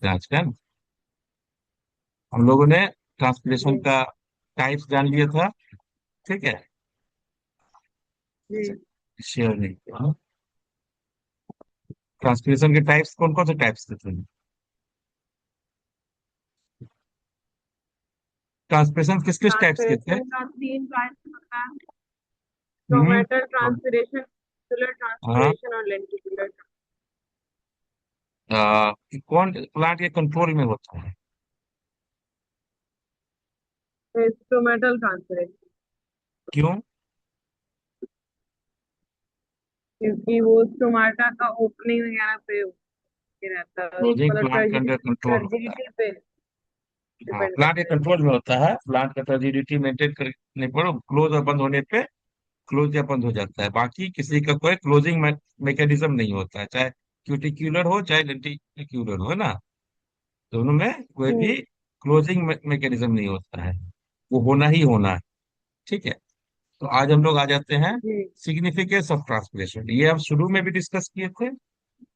करते हैं आजकल। हम लोगों ने ट्रांसपिरेशन जी। का टाइप्स जान लिया था। ठीक है। जी। शेयर नहीं किया। ट्रांसपिरेशन के टाइप्स कौन कौन से टाइप्स थे तुम्हें? ट्रांसपिरेशन किस किस टाइप्स के थे? ट्रांसपिरेशन का 3 टाइप होता है। हम्म। टोमेटल ट्रांसपिरेशन, लेंटिकुलर हाँ। ट्रांसपिरेशन और लेंटिकुलर। कौन प्लांट के कंट्रोल में होता है? टोमेटल ट्रांसपिरेशन, क्यों? क्योंकि वो टमाटर का ओपनिंग वगैरह पे रहता है, क्लोजिंग मतलब प्लांट के अंडर कंट्रोल होता है। टर्जिडिटी पे हाँ, डिपेंड प्लांट के करता है। कंट्रोल में होता है। प्लांट का टर्जिडिटी मेंटेन करने पर क्लोज और बंद होने पे क्लोज या बंद हो जाता है। बाकी किसी का कोई क्लोजिंग मैकेनिज्म नहीं होता है, चाहे क्यूटिक्यूलर हो चाहे लेंटिक्यूलर हो, है ना। दोनों में कोई भी हम्म। क्लोजिंग मैकेनिज्म नहीं होता है। वो होना ही होना है। ठीक है। तो आज हम लोग आ जाते हैं जी। Significance of transpiration. ये हम शुरू में भी डिस्कस किए थे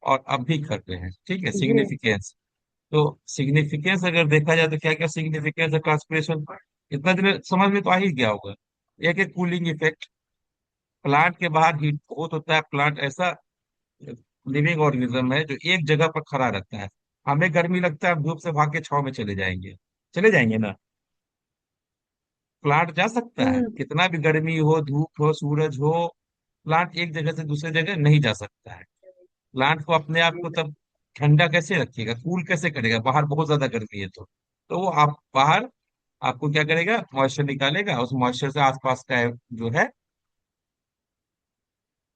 और अब भी कर रहे हैं। ठीक है, जी। सिग्निफिकेंस। तो सिग्निफिकेंस अगर देखा जाए तो क्या क्या सिग्निफिकेंस है ट्रांसपिरेशन का, इतना दिन समझ में तो आ ही गया होगा। एक एक कूलिंग इफेक्ट। प्लांट के बाहर हीट बहुत होता है। प्लांट ऐसा लिविंग ऑर्गेनिज्म है जो एक जगह पर खड़ा रहता है। हमें गर्मी लगता है, हम धूप से भाग के छाव में चले जाएंगे। चले जाएंगे ना। प्लांट जा सकता है, हम्म। कितना भी गर्मी हो, धूप हो, सूरज हो, प्लांट एक जगह से दूसरे जगह नहीं जा सकता है। प्लांट को अपने आप को तब ठंडा कैसे रखेगा, कूल कैसे करेगा? बाहर बहुत ज्यादा गर्मी है तो वो आप बाहर आपको क्या करेगा, मॉइस्चर निकालेगा। उस मॉइस्चर से आसपास का जो है,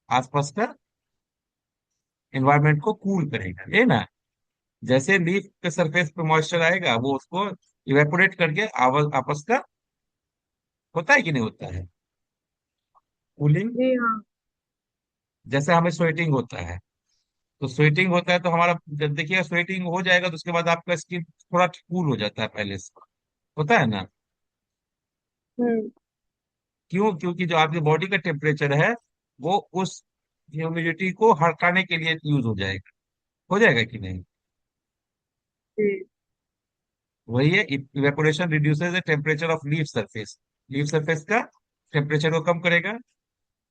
आसपास का एनवायरनमेंट को कूल करेगा, ये ना। जैसे लीफ के सरफेस पे मॉइस्चर आएगा, वो उसको इवेपोरेट करके आपस का होता है कि नहीं होता है कूलिंग। जी हाँ। जैसे हमें स्वेटिंग होता है, तो स्वेटिंग होता है तो हमारा, जब देखिएगा स्वेटिंग हो जाएगा तो उसके बाद आपका स्किन थोड़ा कूल हो जाता है पहले से। होता है ना। हम्म। क्यों? क्योंकि जो आपकी बॉडी का टेम्परेचर है वो उस ह्यूमिडिटी को हटाने के लिए यूज हो जाएगा। हो जाएगा कि नहीं? जी। वही है, evaporation reduces the temperature of leaf surface. Leaf surface का टेम्परेचर को कम करेगा।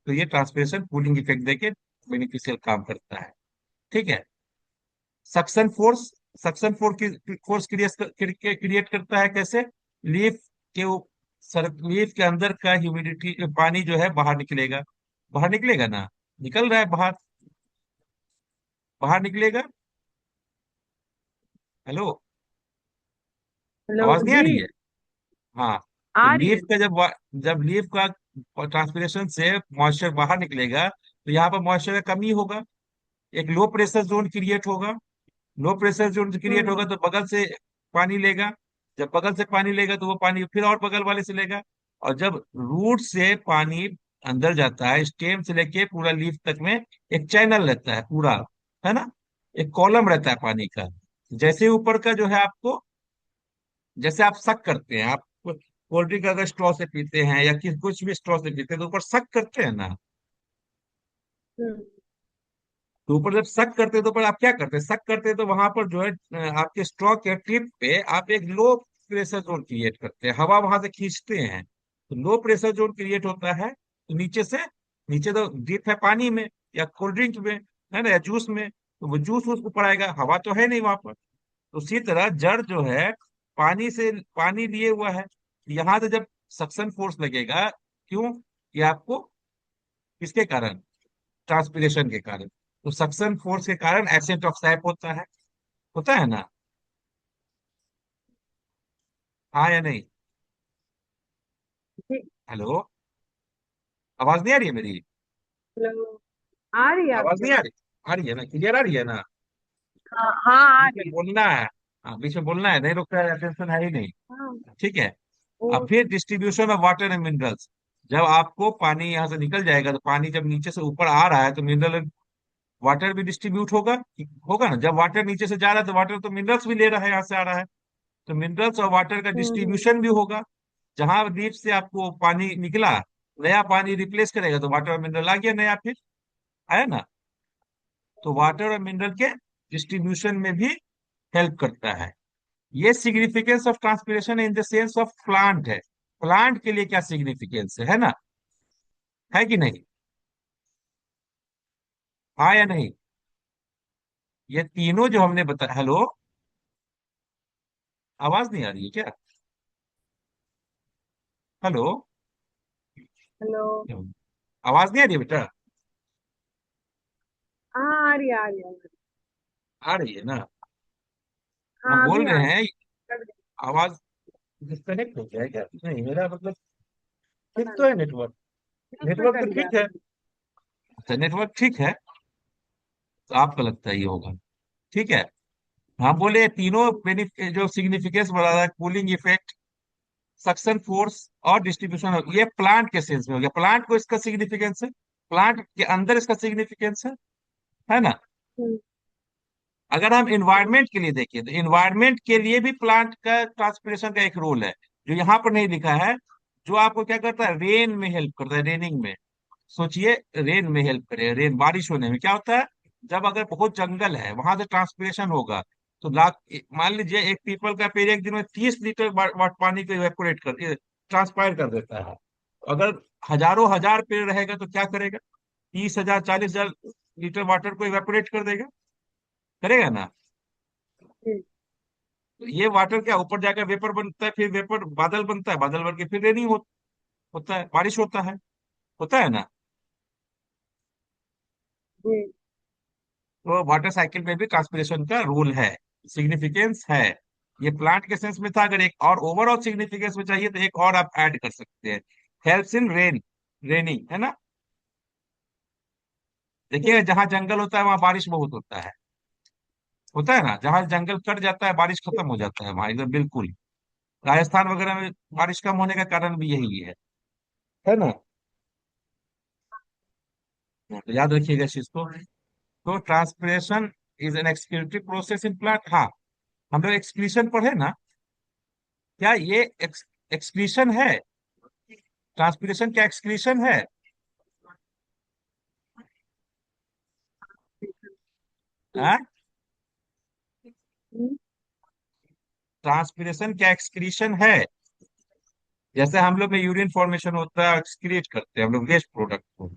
तो ये ट्रांसपिरेशन कूलिंग इफेक्ट देके बेनिफिशियल काम करता है। ठीक है। Suction force. Suction force create करता है कैसे? लीफ के सर लीफ के अंदर का ह्यूमिडिटी, पानी जो है बाहर निकलेगा। बाहर निकलेगा ना। निकल रहा है बाहर। बाहर निकलेगा। हेलो। हेलो आवाज नहीं आ जी। रही है? हाँ। तो आ रही लीफ है। का जब लीफ का ट्रांसपिरेशन से मॉइस्चर बाहर निकलेगा तो यहाँ पर मॉइस्चर का कमी होगा। एक लो प्रेशर जोन क्रिएट होगा। लो प्रेशर जोन क्रिएट हम्म। होगा तो बगल से पानी लेगा। जब बगल से पानी लेगा तो वो पानी फिर और बगल वाले से लेगा। और जब रूट से पानी अंदर जाता है, स्टेम से लेके पूरा लीफ तक में एक चैनल रहता है पूरा, है ना। एक कॉलम रहता है पानी का। जैसे ऊपर का जो है आपको, जैसे आप सक करते हैं, आप कोल्ड ड्रिंक अगर स्ट्रॉ से पीते हैं या कुछ भी स्ट्रॉ से पीते हैं तो ऊपर सक करते हैं ना। हम्म। तो ऊपर जब सक करते हैं तो ऊपर आप क्या करते हैं, सक करते हैं तो वहां पर जो है आपके स्ट्रॉ के टिप पे आप एक लो प्रेशर जोन क्रिएट करते हैं, हवा वहां से खींचते हैं। तो लो प्रेशर जोन क्रिएट होता है तो नीचे तो डिप है पानी में या कोल्ड ड्रिंक में, है ना, या जूस में, तो वो जूस उसको ऊपर आएगा, हवा तो है नहीं वहां पर। तो उसी तरह जड़ जो है पानी लिए हुआ है। यहां से जब सक्शन फोर्स लगेगा, क्यों? ये आपको किसके कारण? ट्रांसपिरेशन के कारण। तो सक्शन फोर्स के कारण एसेंट ऑफ सैप होता है। होता है ना। हाँ या नहीं? जी। हेलो। आवाज नहीं आ रही है मेरी? हेलो। आ रही है आवाज आपकी नहीं आ आवाज? रही? आ रही है ना, क्लियर आ रही है ना? हाँ हाँ, आ बीच रही में है। बोलना है। हाँ, बीच में बोलना है, नहीं रुकता है, अटेंशन है ही नहीं। हाँ। ठीक है। ओ। अब फिर distribution of water and minerals. जब आपको पानी यहाँ से निकल जाएगा तो पानी जब नीचे से ऊपर आ रहा है तो मिनरल वाटर भी डिस्ट्रीब्यूट होगा। होगा ना। जब वाटर नीचे से जा रहा है तो वाटर तो मिनरल्स भी ले रहा है, यहाँ से आ रहा है। तो मिनरल्स और वाटर का हम्म। डिस्ट्रीब्यूशन भी होगा। जहां लीफ से आपको पानी निकला, नया पानी रिप्लेस करेगा तो वाटर और मिनरल आ गया नया फिर। आया ना। तो वाटर और मिनरल के डिस्ट्रीब्यूशन में भी हेल्प करता है। ये significance of transpiration in the sense of plant है। प्लांट के लिए क्या सिग्निफिकेंस है ना? है कि नहीं? हाँ या नहीं? ये तीनों जो हमने बताया, हेलो, आवाज नहीं आ रही है क्या? Hello, hello. आवाज नहीं आ रही है बेटा? हाँ, आ रही है, आ रही है, आ रही है। आ रही है ना? हम हाँ, बोल अभी आ रहे रही हैं, है, कट गई। आवाज डिस्कनेक्ट हो गया है क्या? नहीं, मेरा मतलब ठीक पता तो नहीं, है नेटवर्क। बीच में नेटवर्क तो कट गया ठीक है। था। अच्छा, नेटवर्क ठीक है। तो आपको लगता है ये होगा। ठीक है। हम बोले तीनों बेनिफिट जो सिग्निफिकेंस बढ़ा रहा है, कूलिंग इफेक्ट, सक्शन फोर्स और डिस्ट्रीब्यूशन, ये प्लांट के सेंस में हो गया। प्लांट को इसका सिग्निफिकेंस है, प्लांट के अंदर इसका सिग्निफिकेंस है ना? हम्म, अगर हम इन्वायरमेंट के लिए देखें तो इन्वायरमेंट के लिए भी प्लांट का ट्रांसपिरेशन का एक रोल है, जो यहाँ पर नहीं लिखा है। जो आपको क्या करता है, रेन में हेल्प करता है, रेनिंग में। सोचिए, रेन में हेल्प करे, रेन बारिश होने में क्या होता है, जब अगर बहुत जंगल है वहां से ट्रांसपिरेशन होगा, तो लाख, मान लीजिए एक पीपल का पेड़ एक दिन में 30 लीटर पानी को इवेपोरेट कर, ट्रांसपायर कर देता है। अगर हजारों हजार पेड़ रहेगा तो क्या करेगा? 30,000 40,000 लीटर वाटर को इवेपोरेट कर देगा, करेगा ना? हम्म, तो ये वाटर क्या ऊपर जाकर वेपर बनता है, फिर वेपर बादल बनता है, बादल बन के फिर रेनिंग होता है, बारिश होता है ना? जी। तो वाटर साइकिल में भी ट्रांसपिरेशन का रोल है, सिग्निफिकेंस है। ये प्लांट के सेंस में था। अगर एक और ओवरऑल सिग्निफिकेंस में चाहिए तो एक और आप ऐड कर सकते हैं, हेल्प्स इन रेनिंग, है ना? देखिए, हम्म, जहां जंगल होता है वहां बारिश बहुत होता है ना? जहां जंगल कट जाता है बारिश खत्म हो जाता है वहां एकदम बिल्कुल। राजस्थान वगैरह में बारिश कम होने का कारण भी यही है ना? तो याद रखिएगा इस चीज को। तो transpiration is an excretive process in plant. हाँ, हम लोग एक्सक्रीशन पढ़े ना? क्या ये एक्सक्रीशन है? ट्रांसपिरेशन क्या एक्सक्रीशन है? जी। हम्म, ट्रांसपिरेशन क्या एक्सक्रीशन है? जैसे हम लोग में यूरिन फॉर्मेशन होता है, एक्सक्रीट करते हैं हम लोग वेस्ट प्रोडक्ट को,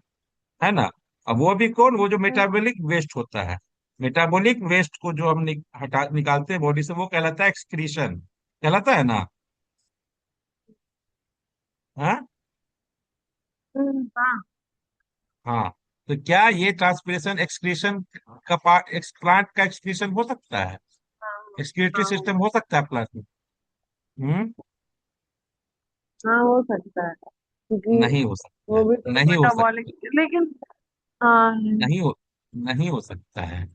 है ना? अब वो भी कौन, वो जो हम्म, मेटाबॉलिक वेस्ट होता है, मेटाबॉलिक वेस्ट को जो हम हटा निकालते हैं बॉडी से, वो कहलाता है एक्सक्रीशन, कहलाता है ना? हाँ। हाँ, हाँ। तो क्या ये ट्रांसपिरेशन एक्सक्रीशन का पार्ट, प्लांट का एक्सक्रीशन हो सकता है? हाँ, एक्सक्रीटरी हाँ, सिस्टम हो सकता है प्लांट में? हम्म। हाँ, हो सकता है, क्योंकि नहीं हो सकता वो है, भी तो नहीं हो मेटाबॉलिक, सकता, लेकिन हाँ। नहीं हो नहीं हो सकता है।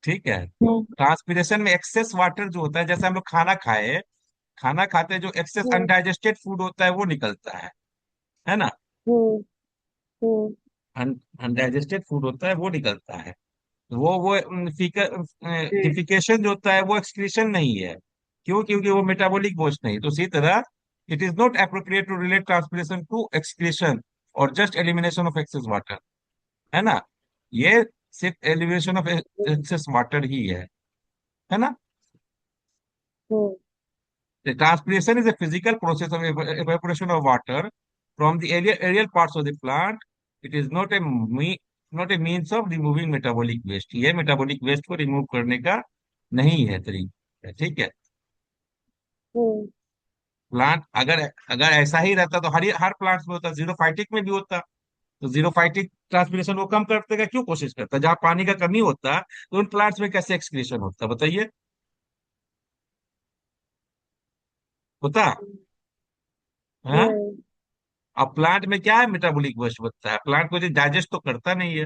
ठीक है। हम्म, ट्रांसपिरेशन में एक्सेस वाटर जो होता है, जैसे हम लोग खाना खाते हैं, जो एक्सेस हम्म, अनडाइजेस्टेड फूड होता है वो निकलता है ना? हम्म, हम्म, अनडाइजेस्टेड फूड होता है वो निकलता है। वो जी। डिफिकेशन जो होता है वो एक्सक्रीशन नहीं है। क्यों? क्योंकि वो मेटाबॉलिक वेस्ट नहीं। तो उसी तरह it is not appropriate to relate transpiration to excretion और just elimination of excess water, है ना? ये सिर्फ एलिमिनेशन ऑफ एक्सेस वाटर ही है ना? हम्म, The transpiration is a physical process of evaporation of water from the aerial parts of the plant. It is not a means of removing metabolic waste. ये metabolic waste को remove करने का नहीं है तरीका, ठीक है? हम्म, प्लांट अगर अगर ऐसा ही रहता तो हर प्लांट में होता, जीरोफाइटिक में भी होता। तो जीरोफाइटिक ट्रांसपिरेशन वो कम करने का क्यों कोशिश करता? जहाँ पानी का कमी होता तो उन प्लांट्स में कैसे एक्सक्रीशन होता, बताइए? होता? हाँ। हम्म, अब प्लांट में क्या है, मेटाबॉलिक वेस्ट बनता है, प्लांट को डाइजेस्ट तो करता नहीं है।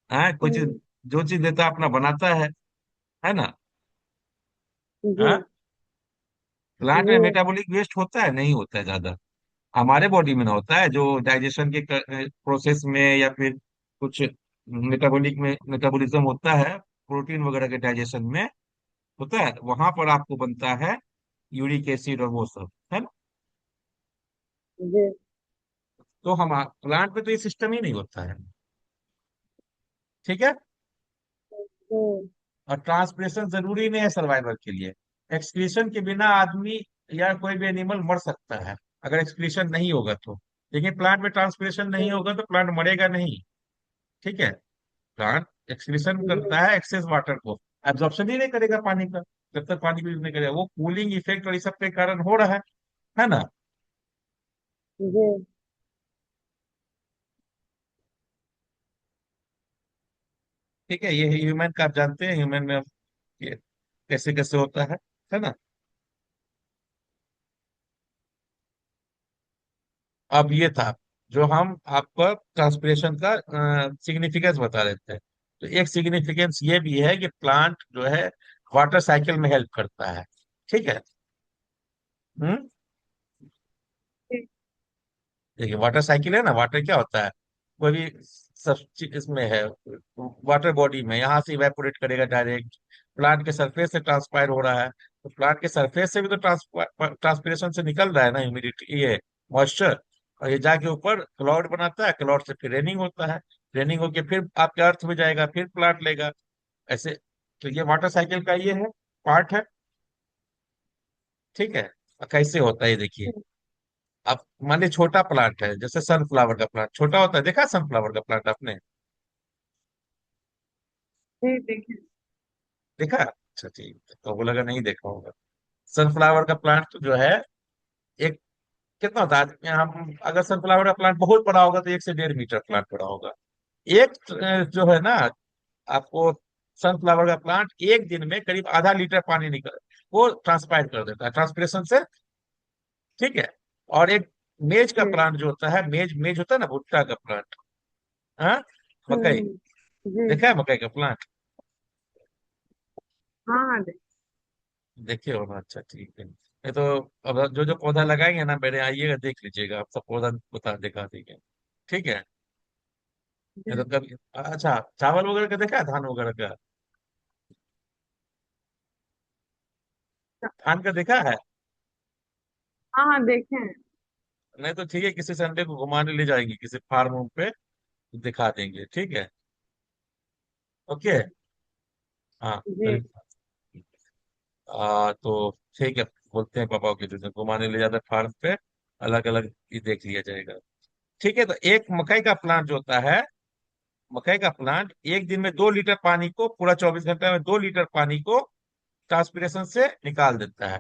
हाँ, कुछ हम्म, जो चीज देता है अपना बनाता है ना? जी, हाँ। प्लांट जी। में मेटाबॉलिक वेस्ट होता है, नहीं होता है ज्यादा। हमारे बॉडी में ना होता है, जो डाइजेशन के प्रोसेस में या फिर कुछ मेटाबॉलिज्म होता है, प्रोटीन वगैरह के डाइजेशन में होता है, वहां पर आपको बनता है यूरिक एसिड और वो सब, है ना? जी। तो हम प्लांट में तो ये सिस्टम ही नहीं होता है। ठीक है। हम्म, और ट्रांसप्रेशन जरूरी नहीं है सर्वाइवल के लिए। एक्सक्रीशन के बिना आदमी या कोई भी एनिमल मर सकता है, अगर एक्सक्रीशन नहीं होगा तो। लेकिन प्लांट में ट्रांसप्रेशन नहीं होगा तो प्लांट मरेगा नहीं। ठीक है। प्लांट एक्सक्रीशन जी करता है एक्सेस वाटर को, एब्जॉर्प्शन ही नहीं करेगा पानी का। जब तक पानी यूज नहीं करेगा, वो कूलिंग इफेक्ट और इस सब के कारण हो रहा है ना। जी ठीक है, ये ह्यूमन का आप जानते हैं, ह्यूमन में ये कैसे कैसे होता है ना। अब ये था जो हम आपको ट्रांसपिरेशन का सिग्निफिकेंस बता देते हैं। तो एक सिग्निफिकेंस ये भी है कि प्लांट जो है वाटर साइकिल में हेल्प करता है। ठीक है। हम्म। जी देखिए वाटर साइकिल है ना, वाटर क्या होता है, कोई भी सब चीज इसमें है, वाटर बॉडी में यहाँ से इवेपोरेट करेगा डायरेक्ट, प्लांट के सरफेस से ट्रांसपायर हो रहा है, तो प्लांट के सरफेस से भी तो ट्रांसपिरेशन से निकल रहा है ना ह्यूमिडिटी, ये मॉइस्चर, और ये जाके ऊपर क्लाउड बनाता है, क्लाउड से फिर रेनिंग होता है, रेनिंग होके फिर आपके अर्थ में जाएगा, फिर प्लांट लेगा, ऐसे। तो ये वाटर साइकिल का ये है, पार्ट है। ठीक है। और कैसे होता है ये देखिए। अब मान लीजिए छोटा प्लांट है, जैसे सनफ्लावर का प्लांट छोटा होता है, देखा सनफ्लावर का प्लांट आपने, जी देखिए। देखा? अच्छा ठीक है, तो वो लगा नहीं देखा होगा। सनफ्लावर का प्लांट जो है, एक कितना होता है, हम अगर सनफ्लावर का प्लांट बहुत बड़ा होगा तो 1 से 1.5 मीटर प्लांट बड़ा होगा। एक जो है ना, आपको सनफ्लावर का प्लांट एक दिन में करीब आधा लीटर पानी निकल, वो ट्रांसपायर कर देता है ट्रांसपिरेशन से। ठीक है। और एक मेज का जी प्लांट जो होता है, मेज मेज होता है ना, भुट्टा का प्लांट, हाँ, मकई, हम्म जी देखा है मकई का प्लांट? हाँ हाँ देख। देखिए हो ना, अच्छा ठीक है। ये तो अब जो जो पौधा लगाएंगे ना मेरे, आइएगा देख लीजिएगा, आप सब पौधा बता दिखा देंगे। ठीक है। ये तो जी कभी, अच्छा चावल वगैरह का देखा है, धान वगैरह का, धान का देखा है? हाँ हाँ देखे हैं। नहीं तो ठीक है, किसी संडे को घुमाने ले जाएंगे किसी फार्म पे, तो दिखा देंगे, ठीक है। ओके। हाँ जी तो ठीक है, बोलते हैं पापा के जो घुमाने ले जाते हैं फार्म पे, अलग अलग ये देख लिया जाएगा। ठीक है। तो एक मकई का प्लांट जो होता है, मकई का प्लांट एक दिन में 2 लीटर पानी को, पूरा 24 घंटे में 2 लीटर पानी को ट्रांसपिरेशन से निकाल देता है।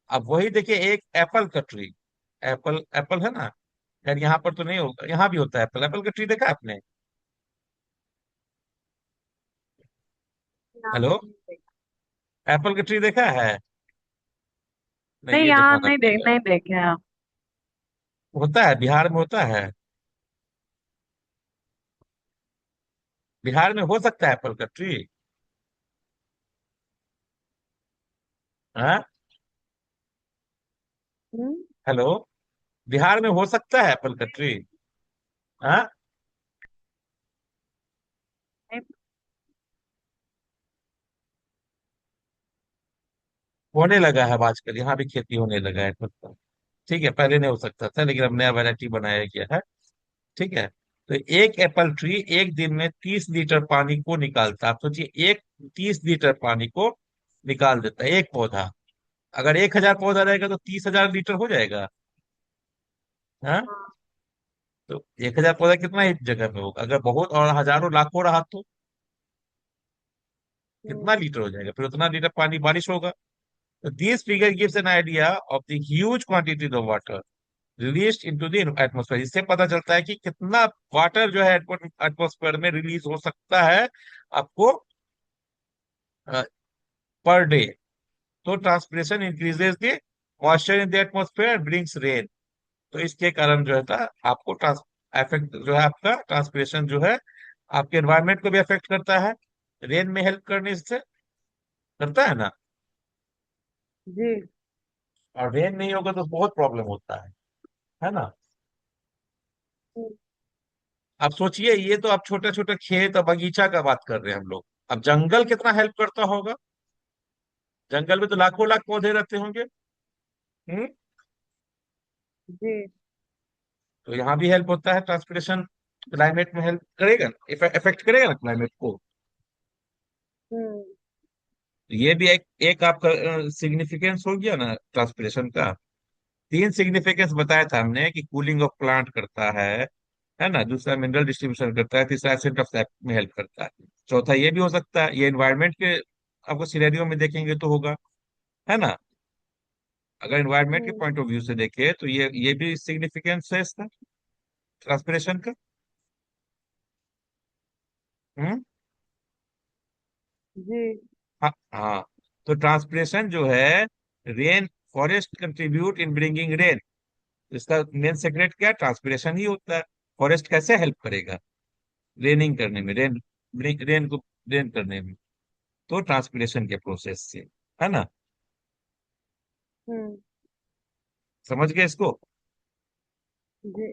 अब वही देखिए एक एप्पल का ट्री, एप्पल एप्पल है ना, यार यहाँ पर तो नहीं होगा, यहाँ भी होता है एप्पल, एप्पल का ट्री देखा आपने? यहाँ हेलो, पे नहीं देखा। एप्पल का ट्री देखा है? नहीं, नहीं ये यहाँ दिखाना पड़ेगा। नहीं देखे हैं आप। होता है, बिहार में होता है, बिहार में हो सकता है एप्पल का ट्री। हाँ। हम्म हेलो, बिहार में हो सकता है एप्पल का ट्री। हाँ। नहीं, होने लगा है अब आजकल, यहाँ भी खेती होने लगा है एप्पल का। ठीक है, पहले नहीं हो सकता था, लेकिन अब नया वैरायटी बनाया गया है। ठीक है। तो एक एप्पल ट्री एक दिन में 30 लीटर पानी को निकालता है, आप सोचिए, एक 30 लीटर पानी को निकाल देता है एक पौधा। अगर 1,000 पौधा रहेगा तो 30,000 लीटर हो जाएगा। हाँ। हाँ तो 1,000 पौधा कितना ही जगह में होगा, अगर बहुत और हजारों लाखों रहा तो कितना हम्म लीटर हो जाएगा, फिर उतना लीटर पानी बारिश होगा। तो this figure gives an idea of the huge quantity of water release into the atmosphere. इससे पता चलता है कि कितना वाटर जो है एटमोस्फेयर में रिलीज हो सकता है आपको पर डे। तो transpiration increases the moisture in the atmosphere, brings rain. तो इसके कारण जो है था आपको ट्रांस इफेक्ट जो है, आपका ट्रांसपिरेशन जो है आपके एनवायरनमेंट को भी अफेक्ट करता है, रेन में हेल्प करने से करता है ना। जी और रेन नहीं होगा तो बहुत प्रॉब्लम होता है ना। हम्म, अब सोचिए, ये तो आप छोटे छोटे खेत और बगीचा का बात कर रहे हैं हम लोग, अब जंगल कितना हेल्प करता होगा, जंगल में तो लाखों लाख पौधे रहते होंगे। हम्म। जी तो यहाँ भी हेल्प होता है ट्रांसपिरेशन, क्लाइमेट में हेल्प करेगा, इफेक्ट करेगा ना क्लाइमेट को। हम्म ये भी एक एक आपका सिग्निफिकेंस हो गया ना ट्रांसपिरेशन का। तीन सिग्निफिकेंस बताया था हमने कि कूलिंग ऑफ प्लांट करता है ना, दूसरा मिनरल डिस्ट्रीब्यूशन करता है, तीसरा एसिड ऑफ सैप में हेल्प करता है, चौथा ये भी हो सकता है, ये एनवायरनमेंट के आपको सिनेरियो में देखेंगे तो होगा, है ना। अगर एनवायरनमेंट के हम्म, पॉइंट ऑफ व्यू से देखे तो ये भी सिग्निफिकेंस है इसका, ट्रांसपिरेशन का। हम्म। जी। हाँ हाँ। तो ट्रांसपिरेशन जो है, rain forest contribute in bringing rain, इसका मेन सेक्रेट क्या, ट्रांसपिरेशन ही होता है। फॉरेस्ट कैसे हेल्प करेगा रेनिंग करने में, रेन को रेन करने में, तो ट्रांसपिरेशन के प्रोसेस से, है ना। हम्म। समझ गए इसको। जी।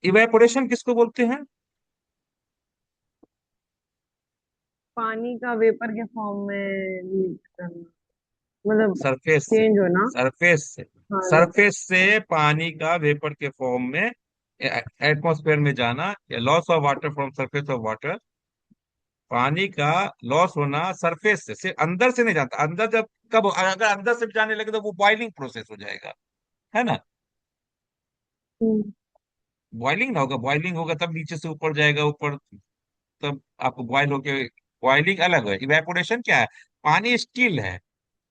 इवेपोरेशन किसको बोलते हैं? पानी का वेपर के फॉर्म में लीक करना, मतलब सरफेस से, चेंज होना। सरफेस से, हाँ। सरफेस से पानी का वेपर के फॉर्म में एटमॉस्फेयर में जाना, या loss of water from surface of water. पानी का लॉस होना सरफेस से, सिर्फ अंदर से नहीं जाता, अंदर जब कब अगर अंदर से जाने लगे तो वो बॉइलिंग प्रोसेस हो जाएगा, है ना। हम्म। बॉइलिंग ना होगा, बॉइलिंग होगा तब नीचे से ऊपर जाएगा, ऊपर तब आपको बॉइल होके, बॉइलिंग अलग है। इवेपोरेशन क्या है, पानी स्टील है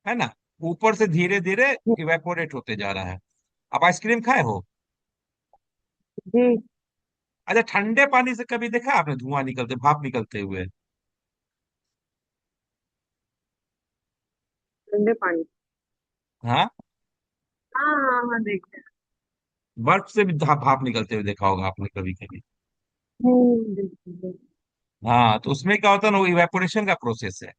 ना, ऊपर से धीरे धीरे इवेपोरेट होते जा रहा है। आप आइसक्रीम खाए हो? जी। अच्छा, ठंडे पानी से कभी देखा आपने धुआं निकलते, भाप निकलते हुए? ठंडे पानी। हाँ। हाँ हाँ हाँ, देखते हैं। बर्फ से भी भाप निकलते हुए देखा होगा आपने कभी कभी। देखते हैं। हाँ, तो उसमें क्या होता है ना, वो इवेपोरेशन का प्रोसेस है।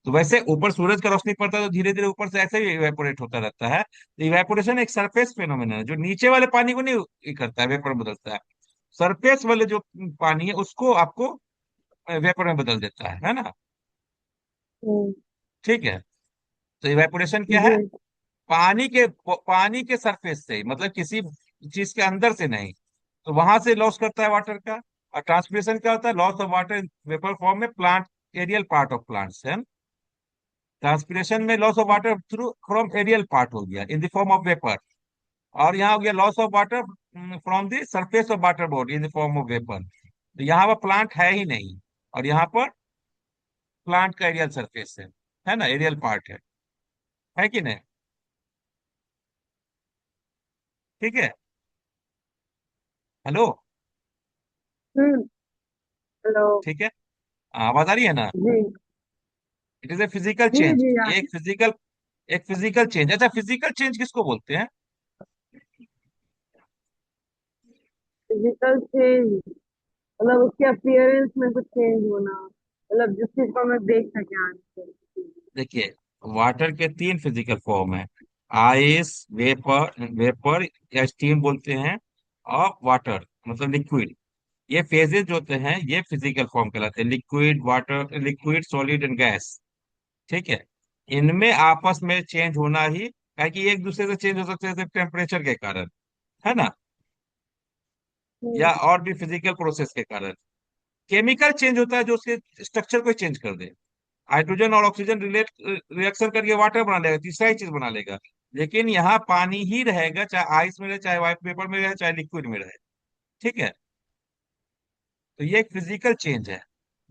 तो वैसे ऊपर सूरज का रोशनी पड़ता है तो धीरे धीरे ऊपर से ऐसे ही इवेपोरेट होता रहता है। तो इवेपोरेशन एक सरफेस फेनोमेनन है, जो नीचे वाले पानी को नहीं ये करता है, वेपर में बदलता है। सरफेस वाले जो पानी है उसको आपको वेपर में बदल देता है ना। हम्म। ठीक है। तो इवेपोरेशन क्या है, जी। पानी के सरफेस से, मतलब किसी चीज के अंदर से नहीं, तो वहां से लॉस करता है वाटर का। और ट्रांसपिरेशन क्या होता है, loss of water in vapour form में plant, aerial part of plants है। ट्रांसपिरेशन में loss of water through from aerial part हो गया in the form of vapour. और यहाँ हो गया loss of water from the surface of water body in the form of vapour. तो यहाँ पर प्लांट है ही नहीं, और यहाँ पर प्लांट का एरियल सरफेस है ना, एरियल पार्ट है कि नहीं? ठीक है। हेलो। हम्म। हेलो। ठीक है। आवाज आ रही है ना? जी इट इज ए फिजिकल जी चेंज। जी ये एक फिजिकल चेंज। अच्छा, फिजिकल चेंज किसको बोलते हैं? फिजिकल चेंज मतलब उसके अपीयरेंस में कुछ चेंज होना, मतलब जिस चीज को हम देख सके आंख से। देखिए, वाटर के तीन फिजिकल फॉर्म है, आइस, वेपर, वेपर या स्टीम बोलते हैं, और वाटर मतलब लिक्विड। ये फेजेस जो होते हैं ये फिजिकल फॉर्म कहलाते हैं, liquid, water, liquid, solid and gas. ठीक है। इनमें आपस में चेंज होना ही, कि एक दूसरे से चेंज हो सकते हैं टेम्परेचर के कारण, है ना, हम्म। या और भी फिजिकल प्रोसेस के कारण। केमिकल चेंज होता है जो उसके स्ट्रक्चर को चेंज कर दे। हाइड्रोजन और ऑक्सीजन रिएक्शन करके वाटर बना लेगा, तीसरा ही चीज बना लेगा। लेकिन यहाँ पानी ही रहेगा, चाहे आइस में रहे, चाहे वाइट पेपर में रहे, चाहे लिक्विड में रहे। ठीक है। तो ये एक फिजिकल चेंज है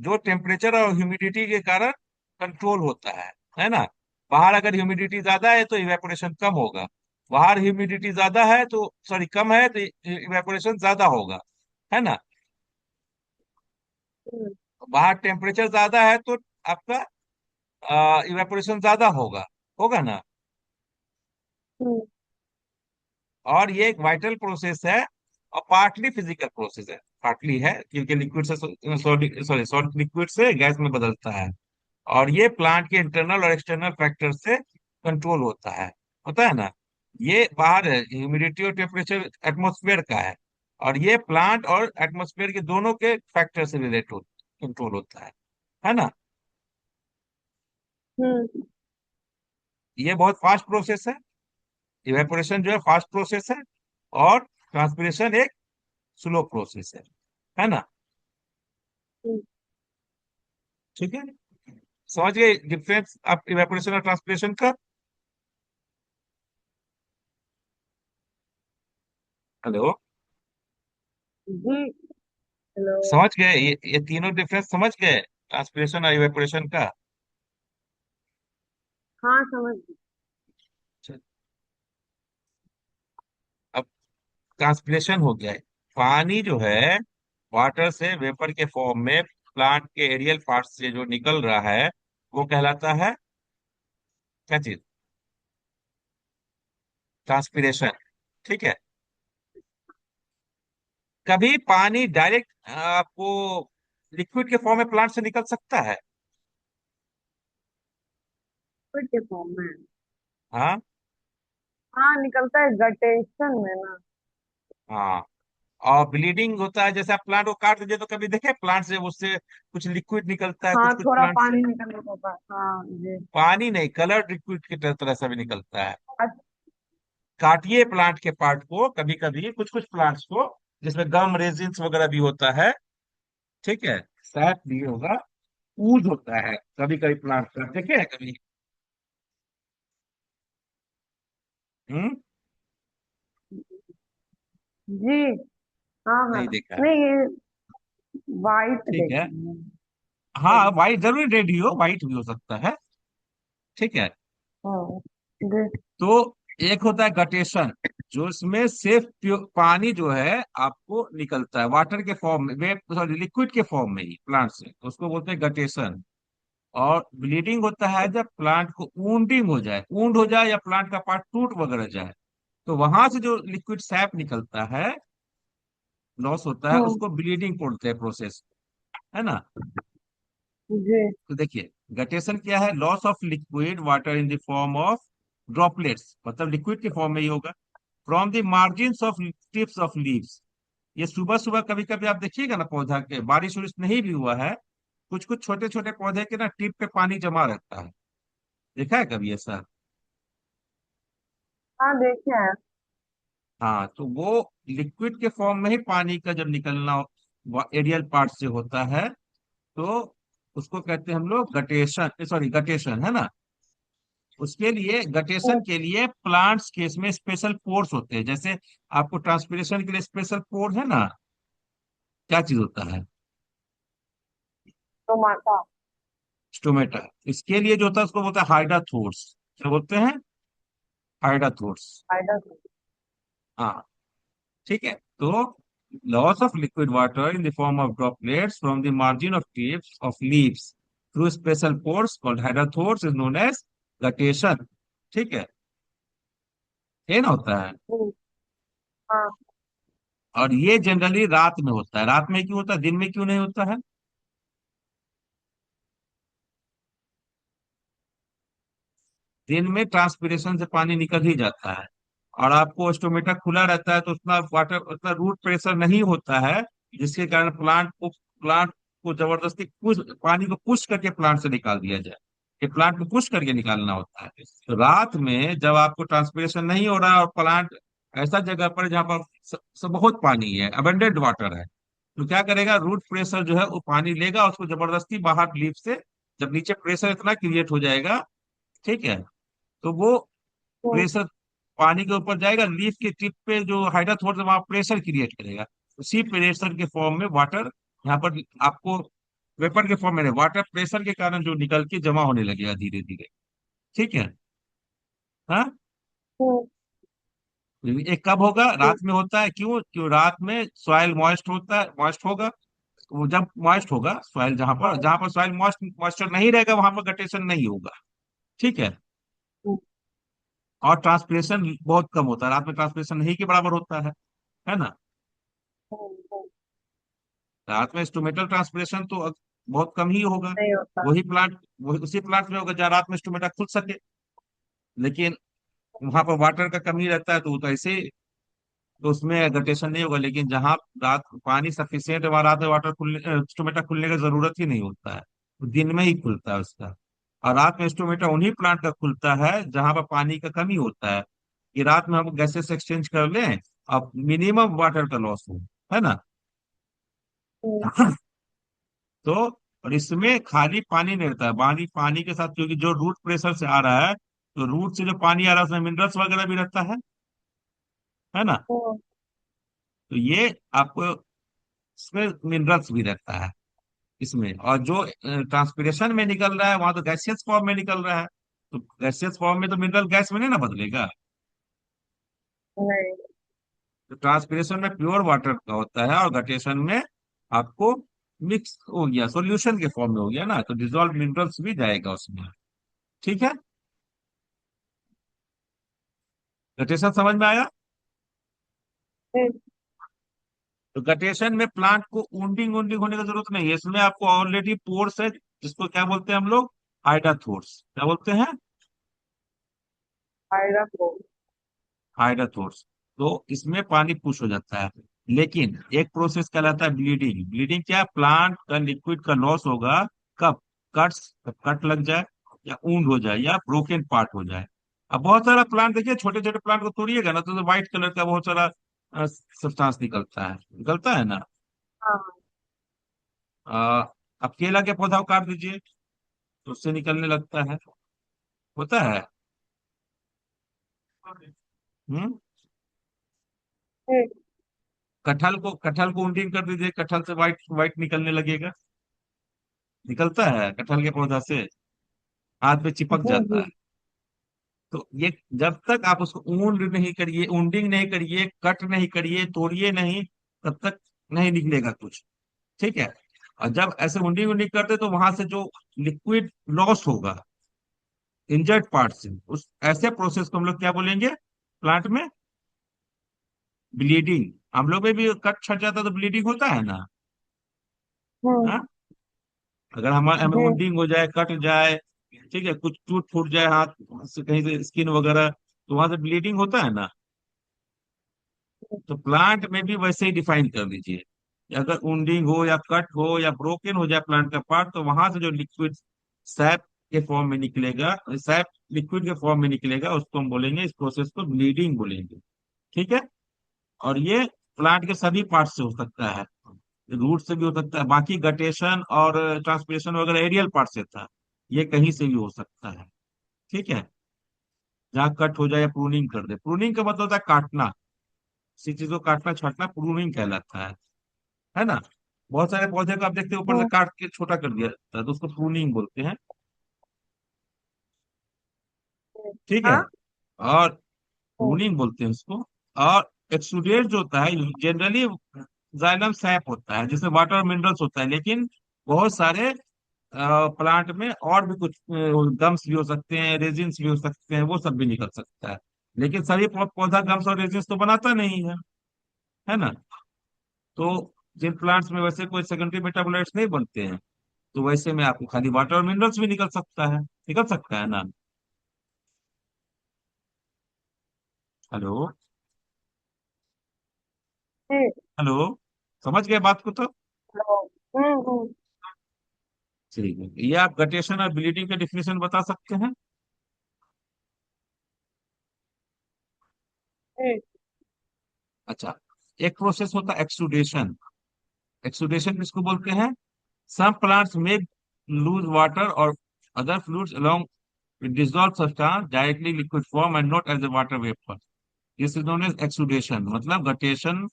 जो टेम्परेचर और ह्यूमिडिटी के कारण कंट्रोल होता है ना। बाहर अगर ह्यूमिडिटी ज्यादा है तो इवेपोरेशन कम होगा, बाहर ह्यूमिडिटी ज्यादा है तो, सॉरी, कम है तो इवेपोरेशन ज्यादा होगा, है ना। हम्म। बाहर टेम्परेचर ज्यादा है तो आपका इवेपोरेशन ज्यादा होगा ना। हम्म। और ये एक वाइटल प्रोसेस है, और पार्टली फिजिकल प्रोसेस है, पार्टली है क्योंकि लिक्विड से सॉरी सॉलिड, लिक्विड से गैस में बदलता है। और ये प्लांट के इंटरनल और एक्सटर्नल फैक्टर से कंट्रोल होता है ना। ये बाहर है, ह्यूमिडिटी और टेम्परेचर एटमॉस्फेयर का है, और ये प्लांट और एटमॉस्फेयर के दोनों के फैक्टर से रिलेट हो कंट्रोल होता है ना। हम्म। ये बहुत फास्ट प्रोसेस है। इवेपोरेशन जो है फास्ट प्रोसेस है, और ट्रांसपिरेशन एक स्लो प्रोसेस है ना। हम्म। ठीक है। समझ गए डिफरेंस आप इवेपोरेशन और ट्रांसपिरेशन का? हेलो? जी। हेलो। समझ गए ये तीनों डिफरेंस समझ गए, ट्रांसपिरेशन और इवेपोरेशन का? हाँ, समझ गई। अच्छा, अब ट्रांसपिरेशन हो गया है। पानी जो है वाटर से वेपर के फॉर्म में प्लांट के एरियल पार्ट से जो निकल रहा है वो कहलाता है क्या चीज? ट्रांसपिरेशन। ठीक है। कभी पानी डायरेक्ट आपको लिक्विड के फॉर्म में प्लांट से निकल सकता है? लिक्विड के फॉर्म में? हाँ। हाँ, निकलता है गटेशन में ना। हाँ। और ब्लीडिंग होता है, जैसे आप प्लांट को काट दीजिए तो कभी देखे प्लांट से उससे कुछ लिक्विड निकलता है, कुछ हाँ, कुछ थोड़ा प्लांट से पानी निकलने पाता है, हाँ जी। पानी नहीं, कलर्ड लिक्विड की तरह से भी निकलता है। अच्छा। काटिए प्लांट के पार्ट को, कभी कभी कुछ कुछ प्लांट्स को जिसमें गम रेजिन्स वगैरह भी होता है, ठीक है, सैप भी होगा, ऊज होता है कभी कभी प्लांट का, देखे है कभी? हम्म। जी। हाँ हाँ। नहीं देखा है। नहीं, ये वाइट ठीक है। देखा है। हाँ, रेड। व्हाइट जरूर रेड ही हो, व्हाइट भी हो सकता है। ठीक है। हाँ जी। तो एक होता है गटेशन, जो इसमें सिर्फ पानी जो है आपको निकलता है वाटर के फॉर्म में, वे सॉरी लिक्विड के फॉर्म में ही प्लांट से, तो उसको बोलते हैं गटेशन। और ब्लीडिंग होता है जब प्लांट को ऊंडिंग हो जाए, ऊंड हो जाए या प्लांट का पार्ट टूट वगैरह जाए, तो वहां से जो लिक्विड सैप निकलता है, लॉस होता है, हम्म। उसको ब्लीडिंग बोलते हैं प्रोसेस, है ना? जी। तो देखिए, गटेशन क्या है? Loss of liquid water in the form of droplets, मतलब लिक्विड के फॉर्म में ही होगा, from the margin of tips of leaves. ये सुबह सुबह कभी कभी आप देखिएगा ना, पौधा के बारिश वारिश नहीं भी हुआ है, कुछ कुछ छोटे छोटे पौधे के ना टिप पे पानी जमा रहता है, देखा है कभी ऐसा? हाँ, देखे हैं। हाँ, तो वो लिक्विड के फॉर्म में ही पानी का जब निकलना एरियल पार्ट से होता है, तो उसको कहते हैं हम लोग गटेशन, सॉरी गटेशन, है ना? उसके लिए, गटेशन हम्म। के लिए प्लांट्स केस में स्पेशल पोर्स होते हैं, जैसे आपको ट्रांसपिरेशन के लिए स्पेशल पोर है ना, क्या चीज होता है? टमाटा। स्टोमेटा। इसके लिए जो होता है उसको बोलते हैं हाइड्राथोर्स। क्या बोलते हैं? हाइड्राथोर्स। फायदा। हाँ। ठीक है। तो loss of liquid water in the form of droplets from the margin of tips of leaves through special pores called हाइड्राथोर्स इज नोन एज गटेशन। ठीक है, ये ना होता है। हाँ। और ये जनरली रात में होता है। रात में क्यों होता है, दिन में क्यों नहीं होता है? दिन में ट्रांसपिरेशन से पानी निकल ही जाता है, और आपको स्टोमेटा खुला रहता है, तो उतना वाटर, उतना रूट प्रेशर नहीं होता है, जिसके कारण प्लांट को जबरदस्ती पुश, पानी को पुश करके प्लांट से निकाल दिया जाए। ये प्लांट को पुश करके निकालना होता है। तो रात में जब आपको ट्रांसपिरेशन नहीं हो रहा है और प्लांट ऐसा जगह पर जहाँ पर बहुत पानी है, अबंडेंट वाटर है, तो क्या करेगा, रूट प्रेशर जो है वो पानी लेगा, उसको जबरदस्ती बाहर लीफ से, जब नीचे प्रेशर इतना क्रिएट हो जाएगा, ठीक है, तो वो हम्म। प्रेशर पानी के ऊपर जाएगा, लीफ के टिप पे जो हाइड्रोथोर्स वहां प्रेशर क्रिएट करेगा, उसी प्रेशर के फॉर्म में वाटर यहाँ पर आपको, वेपर के फॉर्म में नहीं, वाटर प्रेशर के कारण जो निकल के जमा होने लगेगा धीरे धीरे। ठीक है। हाँ। हम्म। ये कब होगा? रात में होता है। क्यों? क्यों रात में सॉइल मॉइस्ट होता है, मॉइस्ट होगा। वो जब मॉइस्ट होगा सॉइल, जहां पर सॉइल मॉइस्ट, मॉइस्चर नहीं रहेगा वहां पर गटेशन नहीं होगा। ठीक है। हम्म। और ट्रांसपिरेशन बहुत कम होता है रात में, ट्रांसपिरेशन नहीं के बराबर होता है ना? हम्म। रात में इंस्ट्रूमेंटल ट्रांसपिरेशन तो बहुत कम ही होगा। नहीं होता। वही प्लांट, वही उसी प्लांट में होगा जहाँ रात में इंस्ट्रूमेंटा खुल सके, लेकिन वहां पर वाटर का कमी रहता है, तो वो तो ऐसे, तो उसमें गटेशन नहीं होगा। लेकिन जहाँ रात पानी सफिशियंट है वहां रात में वाटर खुलने, इंस्ट्रूमेंटा खुलने की जरूरत ही नहीं होता है, वो दिन में ही खुलता है उसका। और रात में इंस्ट्रूमेंटा उन्हीं प्लांट का खुलता है जहां पर पानी का कमी होता है, कि रात में हम गैसेस एक्सचेंज कर लें, अब मिनिमम वाटर का लॉस हो, है ना? हम्म। तो और इसमें खाली पानी नहीं रहता है, पानी पानी के साथ, क्योंकि जो रूट प्रेशर से आ रहा है, तो रूट से जो पानी आ रहा है उसमें मिनरल्स वगैरह भी रहता है ना। हाँ, तो ये आपको इसमें मिनरल्स भी रहता है इसमें। और जो ट्रांसपिरेशन में निकल रहा है वहां तो गैसियस फॉर्म में निकल रहा है, तो गैसियस फॉर्म में तो मिनरल गैस में नहीं ना बदलेगा। नहीं। तो ट्रांसपिरेशन में प्योर वाटर का होता है, और गटेशन में आपको मिक्स हो गया, सॉल्यूशन के फॉर्म में हो गया ना, तो डिजोल्व मिनरल्स भी जाएगा उसमें। ठीक है, गटेशन समझ में आया। नहीं। तो गटेशन में प्लांट को ऊंडिंग ऊंडिंग होने की जरूरत नहीं है, इसमें आपको ऑलरेडी पोर्स है, जिसको क्या बोलते हैं हम लोग, हाइड्राथोर्स, क्या बोलते हैं, आएगा को। हाइड्राथोर्स। तो इसमें पानी पुश हो जाता है। लेकिन एक प्रोसेस कहलाता है ब्लीडिंग। ब्लीडिंग क्या है, प्लांट का लिक्विड का लॉस होगा कब, कट लग जाए, या ऊंड हो जाए, या ब्रोकन पार्ट हो जाए। अब बहुत सारा प्लांट देखिए, छोटे छोटे प्लांट को तोड़िएगा ना, तो व्हाइट कलर का बहुत सारा सब्सटेंस निकलता है ना। हाँ। आ, अब केला के पौधा को काट दीजिए, तो उससे निकलने लगता है, होता है। हम्म। नहीं। कटहल को ऊंडिंग कर दीजिए, कटहल से व्हाइट व्हाइट निकलने लगेगा, निकलता है कटहल के पौधा से, हाथ पे चिपक जी जाता जी। है। तो ये जब तक आप उसको ऊंड नहीं करिए, ऊंडिंग नहीं करिए, कट नहीं करिए, तोड़िए नहीं, तब तक नहीं निकलेगा कुछ। ठीक है। और जब ऐसे ऊंडिंग ऊंडिंग करते तो वहां से जो लिक्विड लॉस होगा इंजर्ड पार्ट से, उस ऐसे प्रोसेस को हम लोग क्या बोलेंगे प्लांट में, ब्लीडिंग। हम लोग में भी कट छट जाता है तो ब्लीडिंग होता है ना। हम्म। हाँ, अगर हमारे हमें जी। वुंडिंग हो जाए, कट जाए, ठीक है, कुछ टूट फूट जाए हाथ से, कहीं से स्किन वगैरह, तो वहां से ब्लीडिंग होता है ना। तो प्लांट में भी वैसे ही डिफाइन कर दीजिए कि अगर वुंडिंग हो या कट हो या ब्रोकन हो जाए प्लांट का पार्ट, तो वहां से जो लिक्विड सैप के फॉर्म में निकलेगा, सैप लिक्विड के फॉर्म में निकलेगा, उसको हम बोलेंगे, इस प्रोसेस को ब्लीडिंग बोलेंगे। ठीक है। और ये प्लांट के सभी पार्ट से हो सकता है, रूट से भी हो सकता है, बाकी गटेशन और ट्रांसपिरेशन वगैरह एरियल पार्ट से था, ये कहीं से भी हो सकता है। ठीक है, जहाँ कट हो जाए या प्रूनिंग कर दे, प्रूनिंग का मतलब होता है काटना, किसी चीज को काटना छाटना प्रूनिंग कहलाता है ना। बहुत सारे पौधे को आप देखते हो ऊपर से हम्म। काट के छोटा कर दिया जाता है, तो उसको प्रूनिंग बोलते हैं। ठीक है। हाँ। और हम्म। प्रूनिंग बोलते हैं उसको। और एक्सुडेट जो होता है जनरली जाइलम सैप होता है, जिसमें वाटर और मिनरल्स होता है, लेकिन बहुत सारे प्लांट में और भी कुछ गम्स भी हो सकते हैं, रेजिन्स भी हो सकते हैं, वो सब भी निकल सकता है। लेकिन सभी पौधा गम्स और रेजिन्स तो बनाता नहीं है ना। तो जिन प्लांट्स में वैसे कोई सेकेंडरी मेटाबोलाइट्स नहीं बनते हैं, तो वैसे में आपको खाली वाटर और मिनरल्स भी निकल सकता है ना। हेलो। जी। हेलो, समझ गए बात को तो। हेलो। हम्म। ठीक है, ये आप गटेशन और ब्लीडिंग का डिफिनेशन बता सकते हैं। जी। अच्छा, एक प्रोसेस होता है एक्सुडेशन। एक्सुडेशन किसको बोलते हैं, सम प्लांट्स में लूज वाटर और other fluids along with dissolved substance directly liquid form and not as a water vapor. This is known as exudation. मतलब गटेशन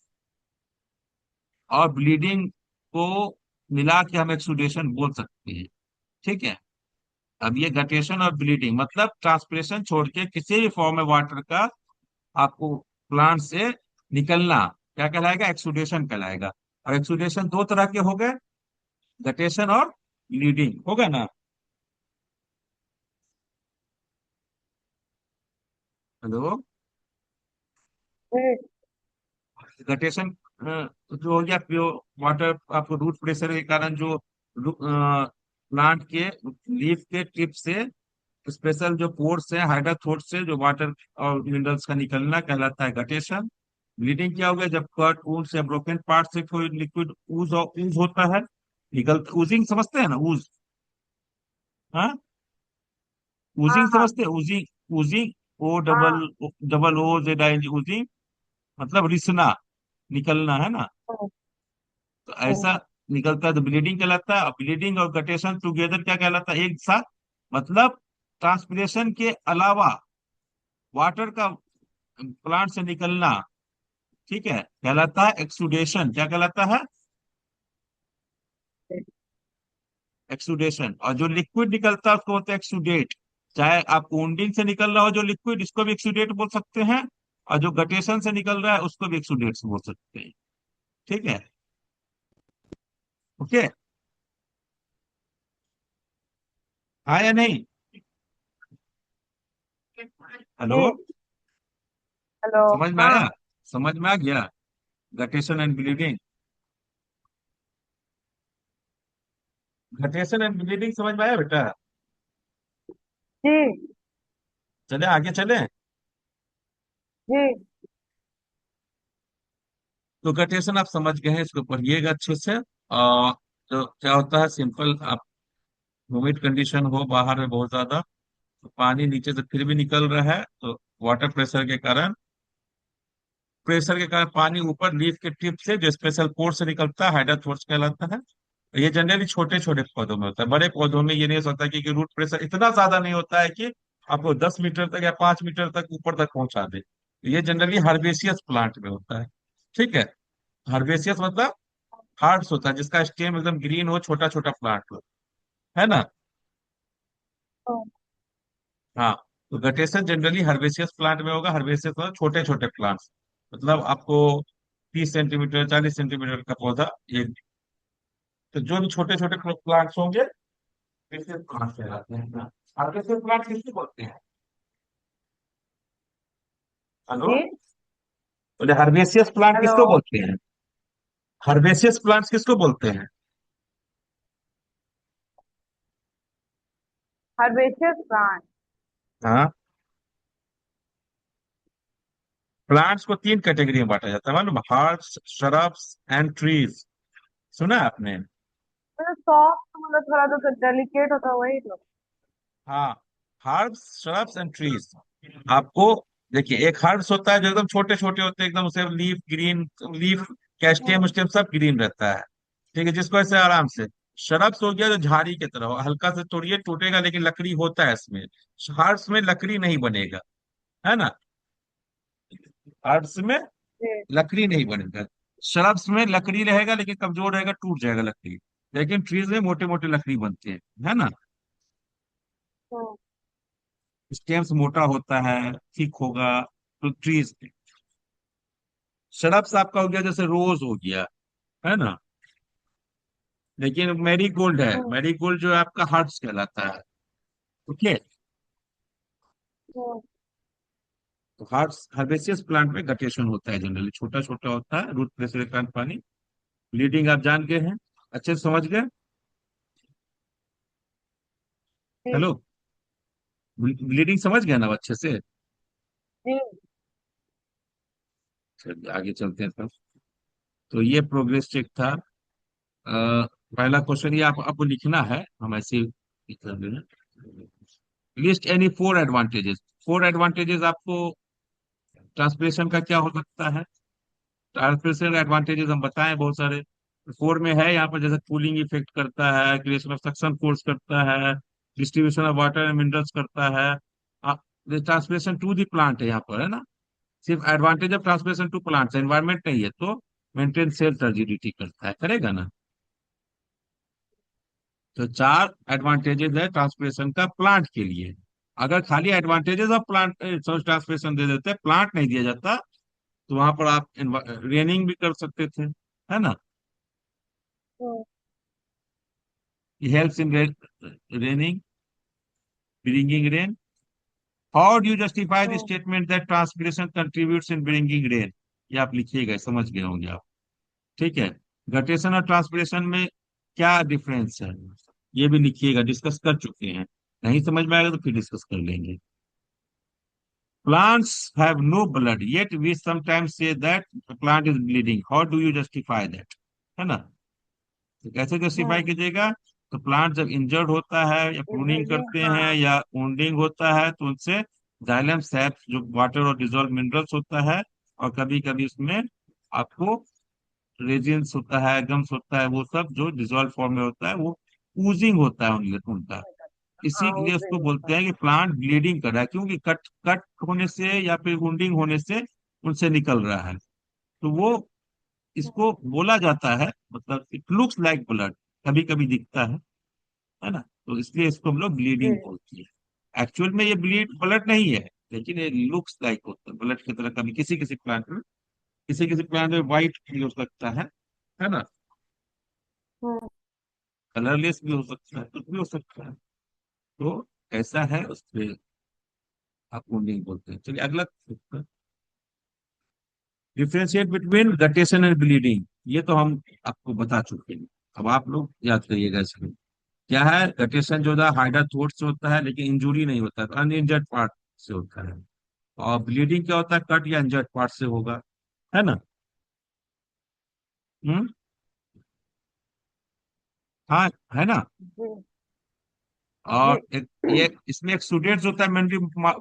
और ब्लीडिंग को मिला के हम एक्सुडेशन बोल सकते हैं। ठीक है। अब ये गटेशन और ब्लीडिंग मतलब ट्रांसपिरेशन छोड़ के किसी भी फॉर्म में वाटर का आपको प्लांट से निकलना, क्या कहलाएगा, एक्सुडेशन कहलाएगा। और एक्सुडेशन दो तरह के हो गए, गटेशन और ब्लीडिंग, होगा ना। हेलो। जी। गटेशन जो हो गया प्योर वाटर, आपको रूट प्रेशर के कारण जो प्लांट के लीफ के टिप से स्पेशल जो पोर्स है, हाइड्राथोर्स से जो वाटर और मिनरल्स का निकलना कहलाता है गटेशन। ब्लीडिंग क्या हो गया, जब कट वुंड्स या ब्रोकन पार्ट से कोई लिक्विड ऊज होता है, निकल, ऊजिंग समझते हैं ना, ऊज, हाँ, हाँ ऊजिंग हाँ समझते हैं, ऊजिंग, ऊजिंग, ओ डबल हाँ। Double O Z I, oozing मतलब रिसना, निकलना है ना। हम्म। तो हम्म। ऐसा निकलता है तो ब्लीडिंग कहलाता है। ब्लीडिंग और गटेशन टुगेदर क्या कहलाता है, एक साथ, मतलब ट्रांसपिरेशन के अलावा वाटर का प्लांट से निकलना, ठीक है, कहलाता है एक्सुडेशन। क्या कहलाता है? एक्सुडेशन। और जो लिक्विड निकलता है उसको बोलते हैं एक्सुडेट। चाहे आप वुंडिंग से निकल रहा हो जो लिक्विड, इसको भी एक्सुडेट बोल सकते हैं, और जो गटेशन से निकल रहा है उसको भी एक्सुडेट बोल सकते हैं। ठीक है। ओके। हाँ या नहीं? हेलो? जी। हेलो। समझ में आया? हाँ। समझ में आ गया? Guttation and bleeding. Guttation and bleeding समझ में आया बेटा? जी। चले आगे चले। जी। तो गटेशन आप समझ गए हैं, इसको पढ़िएगा अच्छे से। तो क्या होता है, सिंपल, आप ह्यूमिड कंडीशन हो बाहर में बहुत ज्यादा, तो पानी नीचे से फिर भी निकल रहा है, तो वाटर प्रेशर के कारण पानी ऊपर लीफ के टिप से जो स्पेशल पोर से निकलता है, हाइड्रोथोर्स कहलाता है। ये जनरली छोटे छोटे पौधों में होता है, बड़े पौधों में ये नहीं हो सकता, क्योंकि रूट प्रेशर इतना ज्यादा नहीं होता है कि आपको 10 मीटर तक या 5 मीटर तक ऊपर तक पहुंचा दे। ये जनरली हर्बेसियस प्लांट में होता है। ठीक है। हर्बेसियस मतलब हार्ड्स होता है, जिसका स्टेम एकदम ग्रीन हो, छोटा छोटा प्लांट हो, है ना? हाँ। हाँ। तो गटेशन जनरली हर्बेसियस प्लांट में होगा। हर्बेसियस मतलब छोटे छोटे प्लांट्स, मतलब आपको 30 सेंटीमीटर 40 सेंटीमीटर का पौधा, ये, तो जो भी छोटे छोटे प्लांट्स होंगे हर्बेसियस प्लांट कहलाते हैं। हर्बेसियस प्लांट किसको बोलते हैं? हेलो? जी। बोले हर्बेसियस प्लांट हेलो। किसको बोलते हैं? हर्बेसियस प्लांट्स किसको बोलते हैं? Herbaceous plant. हाँ। प्लांट्स को 3 कैटेगरी में बांटा जाता है, मालूम? Herbs, shrubs and trees. सुना है आपने? मतलब सॉफ्ट, मतलब थोड़ा तो डेलिकेट होता है वही तो। हाँ। Herbs, shrubs and trees. आपको देखिए, एक हर्ब्स होता है जो एकदम छोटे छोटे होते हैं, एकदम उसे लीफ ग्रीन, लीफ का स्टेम हम्म। स्टेम सब ग्रीन रहता है। ठीक है, जिसको ऐसे आराम से। श्रब्स हो गया जो झाड़ी की तरह हो, हल्का से तोड़िए टूटेगा लेकिन लकड़ी होता है इसमें। हर्ब्स में लकड़ी नहीं बनेगा, है ना? हर्ब्स में जी। लकड़ी नहीं बनेगा। श्रब्स में लकड़ी रहेगा लेकिन कमजोर रहेगा, टूट जाएगा लकड़ी। लेकिन ट्रीज में मोटे मोटे लकड़ी बनते हैं, है ना? हम्म। स्टेम्स मोटा होता है, थिक होगा, तो ट्रीज। शराब आपका हो गया जैसे रोज हो गया, है ना? लेकिन मैरी गोल्ड है, हम्म। मैरी गोल्ड जो है आपका हर्ब्स कहलाता है। ओके। हम्म। तो हर्ब्स हर्बेसियस प्लांट में गटेशन होता है, जनरली छोटा छोटा होता है, रूट प्रेशर के कारण पानी। ब्लीडिंग आप जान गए हैं, अच्छे से समझ गए? जी। हेलो? ब्लीडिंग समझ गए ना अब अच्छे से? जी। चलिए आगे चलते हैं तब। तो ये प्रोग्रेस चेक था। पहला क्वेश्चन ये आप आपको लिखना है, हम ऐसे ही लिख रहे हैं। List any 4 advantages. 4 एडवांटेजेस आपको ट्रांसप्रेशन का क्या हो सकता है? ट्रांसप्रेशन एडवांटेजेस हम बताएं बहुत सारे। फोर में है यहाँ पर, जैसे कूलिंग इफेक्ट करता है, क्रिएशन ऑफ सक्शन फोर्स करता है, distribution of water and minerals करता है। ट्रांसप्रेशन टू दी प्लांट है यहाँ पर, है ना? सिर्फ advantage of transpiration to plant, environment नहीं है तो मेंटेन सेल्फ टर्जिडिटी करता है, करेगा ना? तो 4 एडवांटेजेस है ट्रांसप्रेशन का प्लांट के लिए। अगर खाली एडवांटेजेस ऑफ प्लांट ट्रांसप्रेशन दे देते, प्लांट नहीं दिया जाता, तो वहां पर आप रेनिंग भी कर सकते थे, है ना? हम्म। Helps in raining, bringing rain. How do you justify the hmm. Statement that transpiration contributes in bringing rain? ये आप लिखिएगा, समझ गए होंगे आप। ठीक है। गटेशन और ट्रांसप्रेशन में क्या डिफरेंस है, ये भी लिखिएगा, डिस्कस कर चुके हैं। नहीं समझ में आएगा तो फिर डिस्कस कर लेंगे। Plants have no blood, yet we sometimes say that the plant is bleeding. How do you justify that? है ना? तो कैसे जस्टिफाई हम्म। कीजिएगा? तो प्लांट जब इंजर्ड होता है या प्रूनिंग एग्जैक्टली, करते हैं हाँ। या वुंडिंग होता है, तो उनसे जाइलम सैप जो वाटर और डिजोल्व मिनरल्स होता है, और कभी कभी उसमें आपको रेजिन्स होता है, गम्स होता है, वो सब जो डिजोल्व फॉर्म में होता है वो पूजिंग होता है उनका। हाँ इसीलिए उस उसको दिन बोलते होता हैं कि प्लांट ब्लीडिंग कर रहा है, क्योंकि कट कट होने से या फिर वुंडिंग होने से उनसे निकल रहा है। तो वो है। इसको बोला जाता है, मतलब इट लुक्स लाइक ब्लड, कभी कभी दिखता है ना, तो इसलिए इसको हम लोग जी ब्लीडिंग बोलते हैं। एक्चुअल में ये ब्लड नहीं है, लेकिन ये लुक्स लाइक होता है ब्लड की तरह, कभी किसी किसी प्लांट में, किसी किसी प्लांट में व्हाइट भी हो सकता है ना, हाँ कलरलेस भी हो सकता है, कुछ भी हो सकता है। तो ऐसा है, उस पे आप वुंडिंग बोलते हैं। चलिए अगला, differentiate between guttation and bleeding, ये तो हम आपको बता चुके हैं। अब आप लोग याद करिएगा इसको। क्या है, गटेशन जो होता है हाइडर थ्रोट से होता है, लेकिन इंजुरी नहीं होता है, अनइंजर्ड पार्ट से होता है। और ब्लीडिंग क्या होता है, कट या इंजर्ड पार्ट से होगा, है ना। हम्म। हाँ, है ना। जी जी और एक ये इसमें एक्सुडेंट्स होता है, मेनली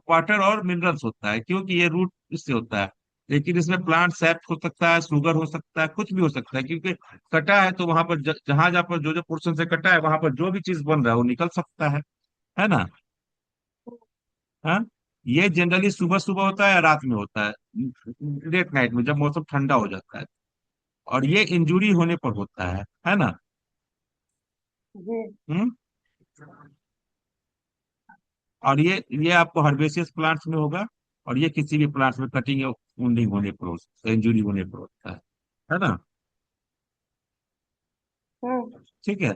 वाटर और मिनरल्स होता है, क्योंकि ये रूट इससे होता है। लेकिन इसमें प्लांट सैप हो सकता है, शुगर हो सकता है, कुछ भी हो सकता है, क्योंकि कटा है तो वहां पर जहां जहां पर जो जो पोर्शन से कटा है वहां पर जो भी चीज बन रहा है वो निकल सकता है ना। हाँ, ये जनरली सुबह सुबह होता है या रात में होता है, लेट नाइट में, जब मौसम ठंडा हो जाता है। और ये इंजुरी होने पर होता है ना। जी हम्म। और ये आपको हर्बेसियस प्लांट्स में होगा, और ये किसी भी प्लांट्स में कटिंग या वुंडिंग होने पर, इंजुरी होने पर होता है ना। हाँ ठीक है।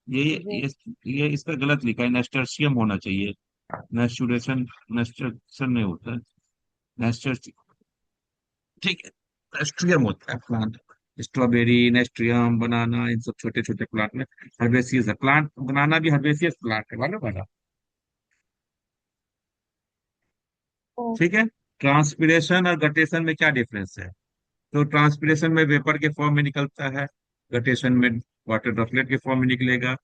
ये जी ये ये इसका गलत लिखा है, नेस्टर्शियम होना चाहिए, नेस्टुरेशन, नेस्टर्शन नहीं होता है, नेस्टर, ठीक है, नेस्ट्रियम होता है प्लांट। स्ट्रॉबेरी, नेस्ट्रियम, बनाना, इन सब छोटे छोटे प्लांट में हर्बेसियस है प्लांट। बनाना भी हर्बेसियस प्लांट है, मालूम है ना। हाँ ठीक है। ट्रांसपीरेशन और गटेशन में क्या डिफरेंस है। तो ट्रांसपीरेशन में वेपर के फॉर्म में निकलता है, गटेशन में वाटर ड्रॉपलेट के फॉर्म में निकलेगा।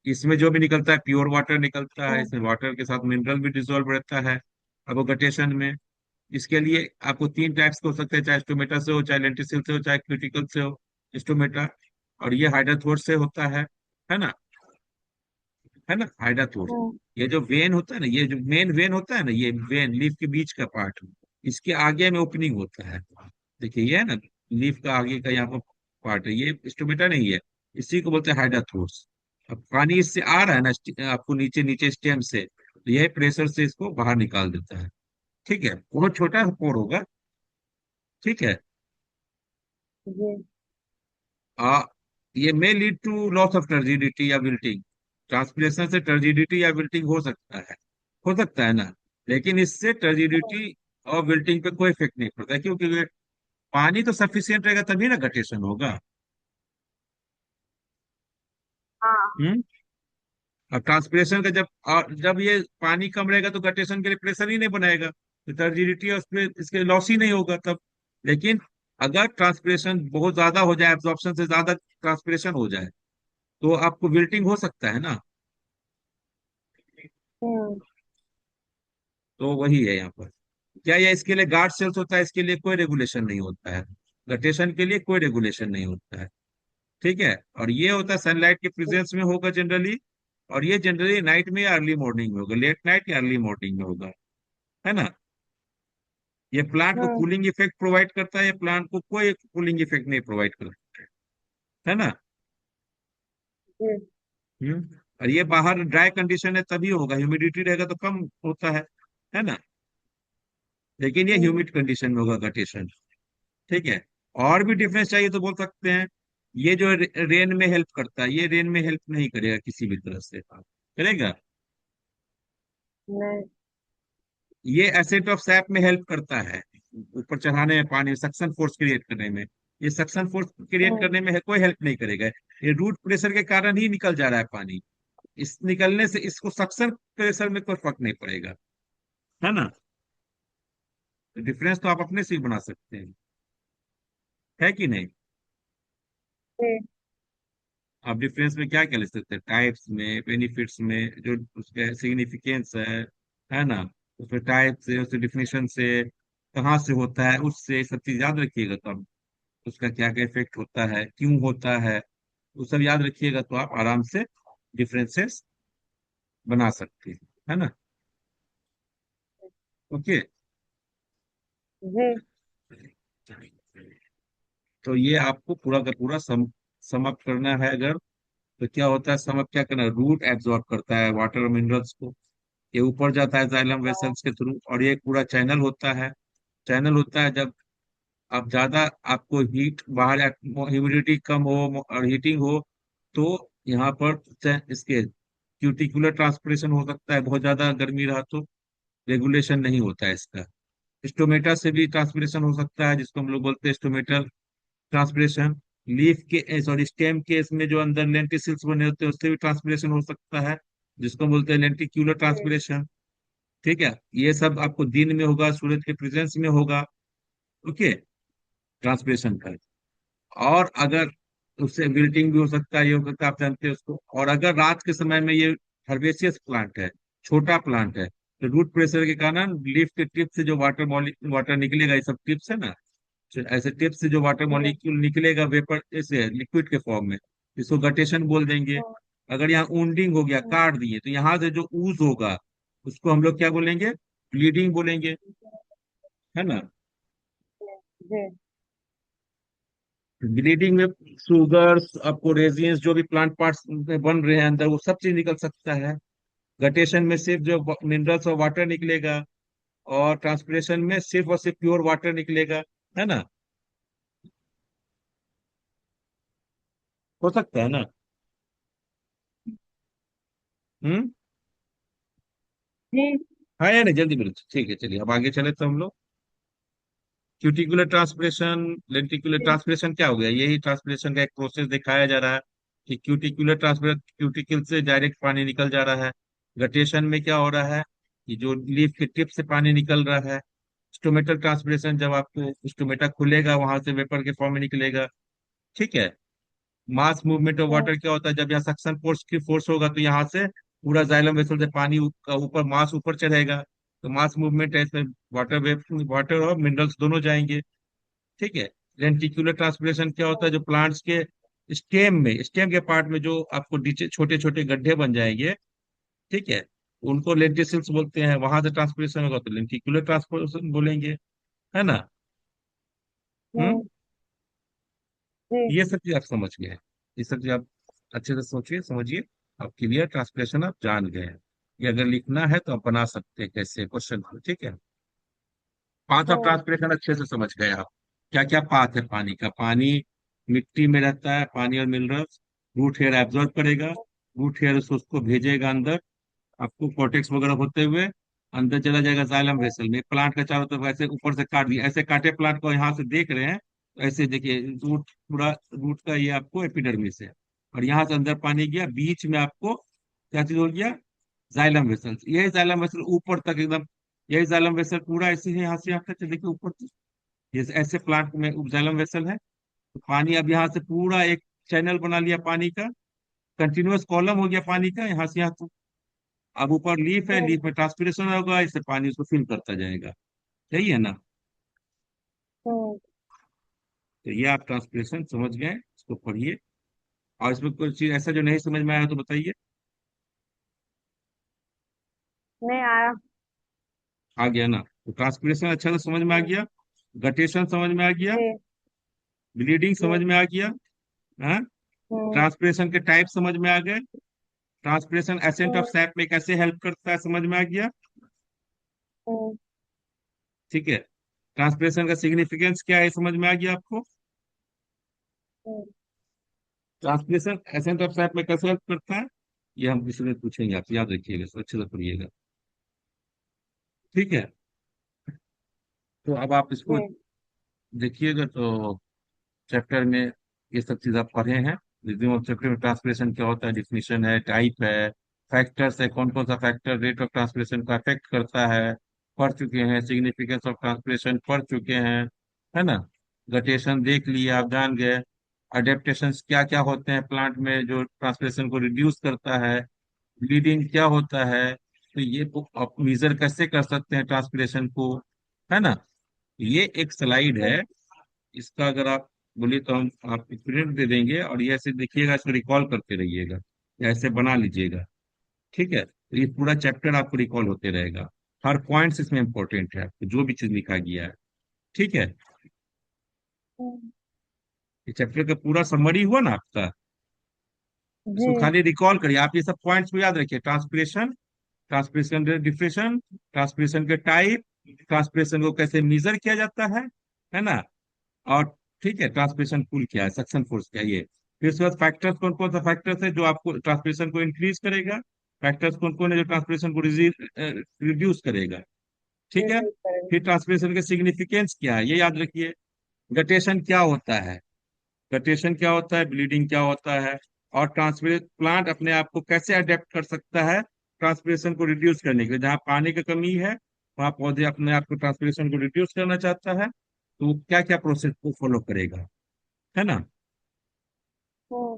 इसमें जो भी निकलता है प्योर वाटर निकलता है, हाँ इसमें वाटर के साथ मिनरल भी डिसॉल्व रहता है। अब वो गटेशन में, इसके लिए आपको तीन टाइप्स के हो सकते हैं, चाहे स्टोमेटा से हो, चाहे लेंटिसिल से हो, चाहे क्यूटिकल से हो। स्टोमेटा, और ये हाइड्रोथोर से होता है ना, है ना, हाइड्रोथोर। हाँ ये जो वेन होता है ना, ये जो मेन वेन होता है ना, ये वेन लीफ के बीच का पार्ट, इसके आगे में ओपनिंग होता है। देखिए ये है ना, लीफ का आगे का यहाँ पर पार्ट है, ये स्टोमेटा नहीं है, इसी को बोलते हैं हाइड्रोथोर्स। अब पानी इससे आ रहा है ना, आपको नीचे नीचे स्टेम से, तो यह प्रेशर से इसको बाहर निकाल देता है। ठीक है, बहुत छोटा पोर होगा। ठीक है। जी आ, ये may lead to loss of turgidity या विल्टिंग। ट्रांसपिरेशन से टर्जिडिटी या विल्टिंग हो सकता है ना। लेकिन इससे टर्जिडिटी और विल्टिंग पे कोई इफेक्ट नहीं पड़ता है, क्योंकि पानी तो सफिशियंट रहेगा तभी ना गटेशन होगा। हाँ हम्म। और ट्रांसपिरेशन का जब ये पानी कम रहेगा तो गटेशन के लिए प्रेशर ही नहीं बनाएगा, तो टर्जिडिटी और उसमें इसके लॉस ही नहीं होगा तब। लेकिन अगर ट्रांसपिरेशन बहुत ज्यादा हो जाए, एब्जॉर्प्शन से ज्यादा ट्रांसपिरेशन हो जाए, तो आपको विल्टिंग हो सकता है ना। हाँ तो वही है यहाँ पर। क्या ये इसके लिए गार्ड सेल्स होता है, इसके लिए कोई रेगुलेशन नहीं होता है, गटेशन के लिए कोई रेगुलेशन नहीं होता है। ठीक है। और ये होता है सनलाइट के प्रेजेंस में होगा जनरली, और ये जनरली नाइट में या अर्ली मॉर्निंग में होगा, लेट नाइट या अर्ली मॉर्निंग में होगा, है ना। ये प्लांट को हाँ कूलिंग इफेक्ट प्रोवाइड करता है, ये प्लांट को कोई कूलिंग इफेक्ट नहीं प्रोवाइड करता है ना। जी हम्म। और ये बाहर ड्राई कंडीशन है तभी होगा, ह्यूमिडिटी रहेगा तो कम होता है ना। लेकिन ये हाँ ह्यूमिड कंडीशन में होगा गटेशन। ठीक है। और भी डिफरेंस चाहिए तो बोल सकते हैं। ये जो रेन में हेल्प करता है, ये रेन में हेल्प नहीं करेगा किसी भी तरह से, करेगा। नहीं ये एसिड ऑफ सैप में हेल्प करता है, ऊपर चढ़ाने में, पानी सक्शन फोर्स क्रिएट करने में। ये सक्शन फोर्स क्रिएट हाँ करने में कोई हेल्प नहीं करेगा, ये रूट प्रेशर के कारण ही निकल जा रहा है पानी। इस निकलने से इसको सक्शन प्रेशर में कोई फर्क नहीं पड़ेगा, है ना। डिफरेंस तो आप अपने से ही बना सकते हैं, है कि नहीं। जी आप डिफरेंस में क्या क्या ले सकते हैं, टाइप्स में, बेनिफिट्स में, जो उसके सिग्निफिकेंस है ना, उसमें टाइप से, उसके डिफिनेशन से, कहाँ से होता है, उससे सब चीज याद रखिएगा तब। उसका क्या क्या इफेक्ट होता है, क्यों होता है, वो सब याद रखिएगा तो आप आराम से डिफरेंसेस बना सकते हैं, है ना। ओके। जी। तो ये आपको पूरा का पूरा समाप्त करना है अगर, तो क्या होता है समाप्त क्या करना है, रूट एब्जॉर्ब करता है वाटर मिनरल्स को, ये ऊपर जाता है जाइलम हाँ। वेसल्स के थ्रू, और ये एक पूरा चैनल होता है। चैनल होता है जब आप ज्यादा, आपको हीट बाहर, ह्यूमिडिटी कम हो और हीटिंग हो, तो यहाँ पर इसके क्यूटिकुलर ट्रांसपिरेशन हो सकता है, बहुत ज्यादा गर्मी रहा तो रेगुलेशन नहीं होता है इसका। स्टोमेटा से भी ट्रांसपिरेशन हो सकता है, जिसको हम लोग बोलते हैं स्टोमेटल ट्रांसपिरेशन। लीफ के सॉरी स्टेम के इसमें जो अंदर लेंटिसिल्स बने होते हैं उससे भी ट्रांसपिरेशन हो सकता है, जिसको हम बोलते हैं लेंटिक्यूलर जी। ट्रांसपिरेशन। ठीक है, ये सब आपको दिन में होगा, सूरज के प्रेजेंस में होगा। ओके, ट्रांसपिरेशन का। और अगर उससे विल्टिंग भी हो सकता है, ये हो सकता है, आप जानते हैं उसको। और अगर रात के समय में ये हर्बेसियस प्लांट है, छोटा प्लांट है, तो रूट प्रेशर के कारण लीफ के टिप से जो वाटर निकलेगा, ये सब टिप्स है ना, तो ऐसे टिप से जो वाटर जी। मॉलिक्यूल निकलेगा वेपर ऐसे लिक्विड के फॉर्म में, इसको गटेशन बोल देंगे। हाँ। अगर यहाँ ऊंडिंग हो गया, हाँ। काट दिए, तो यहाँ से जो ऊज होगा उसको हम लोग क्या बोलेंगे, ब्लीडिंग बोलेंगे, है ना। जी। ब्लीडिंग में सुगर्स, आपको रेजियंस, जो भी प्लांट पार्ट्स में बन रहे हैं अंदर, वो सब चीज निकल सकता है। गटेशन में सिर्फ जो मिनरल्स और वाटर निकलेगा, और ट्रांसपिरेशन में सिर्फ और सिर्फ प्योर वाटर निकलेगा, है ना। हो सकता है ना। हम्म। जी। हाँ या नहीं, जल्दी बोलो, ठीक है चलिए अब आगे चले तो हम लोग। क्यूटिकुलर ट्रांसपिरेशन, लेंटिकुलर जी। ट्रांसपिरेशन क्या हो गया, यही ट्रांसपिरेशन का एक प्रोसेस दिखाया जा रहा है कि क्यूटिकुलर ट्रांसपिरेशन, क्यूटिकल से डायरेक्ट पानी निकल जा रहा है। गटेशन में क्या हो रहा है कि जो लीफ के टिप से पानी निकल रहा है। स्टोमेटल ट्रांसपिरेशन, जब आपको स्टोमेटा खुलेगा वहां से वेपर के फॉर्म में निकलेगा। ठीक है। Mass movement of hmm. Water क्या होता है, जब यहाँ सक्शन फोर्स की फोर्स होगा तो यहाँ से पूरा जाइलम वेसल से पानी का ऊपर मास ऊपर चढ़ेगा, तो मास मूवमेंट है इसमें, वाटर वेव, वाटर और मिनरल्स दोनों जाएंगे। ठीक है। लेंटिकुलर ट्रांसपिरेशन क्या होता है, जो प्लांट्स के स्टेम के पार्ट में जो आपको नीचे छोटे छोटे गड्ढे बन जाएंगे, ठीक है, उनको लेंटिसिल्स बोलते हैं, वहां से ट्रांसपिरेशन होगा तो लेंटिकुलर ट्रांसपिरेशन बोलेंगे, है ना। हम्म। हम्म। जी। ये सब चीज आप समझ गए हैं, ये सब चीज आप अच्छे से सोचिए समझिए, आप क्लियर ट्रांसपिरेशन आप जान गए हैं। ये अगर लिखना है तो आप बना सकते हैं कैसे क्वेश्चन को, ठीक है। Path of hmm. ट्रांसपिरेशन अच्छे से समझ गए आप, क्या क्या पाथ है पानी का। पानी मिट्टी में रहता है, पानी और मिनरल्स, रूट हेयर एब्जॉर्ब करेगा, रूट हेयर उसको भेजेगा अंदर, आपको कॉर्टेक्स वगैरह होते हुए अंदर चला जाएगा जाइलम वेसल में। प्लांट का चारों तरफ ऐसे ऊपर से काट दिया, ऐसे काटे प्लांट को, यहाँ से देख रहे हैं तो ऐसे देखिए, रूट पूरा, रूट का ये आपको एपिडर्मिस है, और यहाँ से अंदर पानी गया, बीच में आपको क्या चीज हो गया, जाइलम वेसल। यही जाइलम वेसल ऊपर तक एकदम, यही जाइलम वेसल पूरा ऐसे है, यहाँ से यहाँ तक देखिए ऊपर तक, ये ऐसे प्लांट में जाइलम वेसल है। तो पानी अब यहाँ से पूरा एक चैनल बना लिया पानी का, कंटिन्यूअस कॉलम हो गया पानी का यहाँ से यहाँ तक। अब ऊपर लीफ है, हम्म। लीफ में ट्रांसपिरेशन होगा, इससे पानी उसको फिल करता जाएगा। सही है ना। हम्म। तो ये आप ट्रांसपिरेशन समझ गए, इसको पढ़िए। और इसमें कोई चीज ऐसा जो नहीं समझ में आया तो बताइए। नहीं आया। आ गया ना, तो ट्रांसपिरेशन अच्छा से समझ में आ हम्म। गया, गटेशन समझ में आ गया, जी। ब्लीडिंग समझ जी। में आ गया, हाँ, हम्म। ट्रांसपिरेशन के टाइप समझ में आ गए, transpiration ascent of hmm. SAP में कैसे हेल्प करता है समझ में आ गया। हम्म। ठीक है। ट्रांसपिरेशन का सिग्निफिकेंस क्या है समझ में आ गया आपको। हम्म। ट्रांसपिरेशन एसेंट ऑफ सैप में कैसे हेल्प करता है, ये हम किसी में पूछेंगे, आप याद रखिएगा, इसको अच्छे से पढ़िएगा। ठीक है। तो अब आप इसको जी। देखिएगा तो चैप्टर में ये सब चीज आप पढ़े हैं। रिज्यूम ऑफ चैप्टर में ट्रांसपिरेशन क्या होता है, डिफिनीशन है, टाइप है, फैक्टर्स है, कौन कौन सा फैक्टर रेट ऑफ ट्रांसपिरेशन का अफेक्ट करता है, पढ़ चुके हैं। सिग्निफिकेंस ऑफ ट्रांसपिरेशन पढ़ चुके हैं, है ना। गटेशन देख लिए, आप जान गए। अडेप्टेशन क्या क्या होते हैं प्लांट में जो ट्रांसपिरेशन को रिड्यूस करता है, ब्लीडिंग क्या होता है, तो ये आप मेजर कैसे कर सकते हैं ट्रांसपिरेशन को, है ना। ये एक स्लाइड है, इसका अगर आप बोलिए तो हम आपको प्रिंट दे देंगे, और ये ऐसे देखिएगा, इसको रिकॉल करते रहिएगा या ऐसे बना लीजिएगा। ठीक है, तो ये पूरा चैप्टर आपको रिकॉल होते रहेगा। हर पॉइंट्स इसमें इंपॉर्टेंट है, आपको जो भी चीज लिखा गया है। ठीक है, हम्म, ये चैप्टर का पूरा समरी हुआ ना आपका। जी। इसको खाली रिकॉल करिए, आप ये सब पॉइंट्स को याद रखिए। ट्रांसपिरेशन, ट्रांसपिरेशन डिफ्रेशन, ट्रांसपिरेशन के टाइप, ट्रांसपिरेशन को कैसे मेजर किया जाता है ना। और ठीक है, ट्रांसपिरेशन पुल क्या है, सक्शन फोर्स क्या है, ये। फिर उसके बाद फैक्टर्स, कौन कौन सा फैक्टर्स है जो आपको ट्रांसपिरेशन को इंक्रीज करेगा, फैक्टर्स कौन कौन है जो ट्रांसपिरेशन को रिड्यूस करेगा। ठीक है। रिड्यूस करेंगे। फिर ट्रांसपिरेशन का सिग्निफिकेंस क्या है, ये याद रखिए। गटेशन क्या होता है, गटेशन क्या होता है, ब्लीडिंग क्या होता है, और ट्रांसपिरेट प्लांट अपने आप को कैसे अडेप्ट कर सकता है ट्रांसपिरेशन को रिड्यूस करने के लिए। जहाँ पानी की कमी है, वहाँ पौधे अपने आप को ट्रांसपिरेशन को रिड्यूस करना चाहता है, तो क्या क्या प्रोसेस को फॉलो करेगा, है ना। हम्म।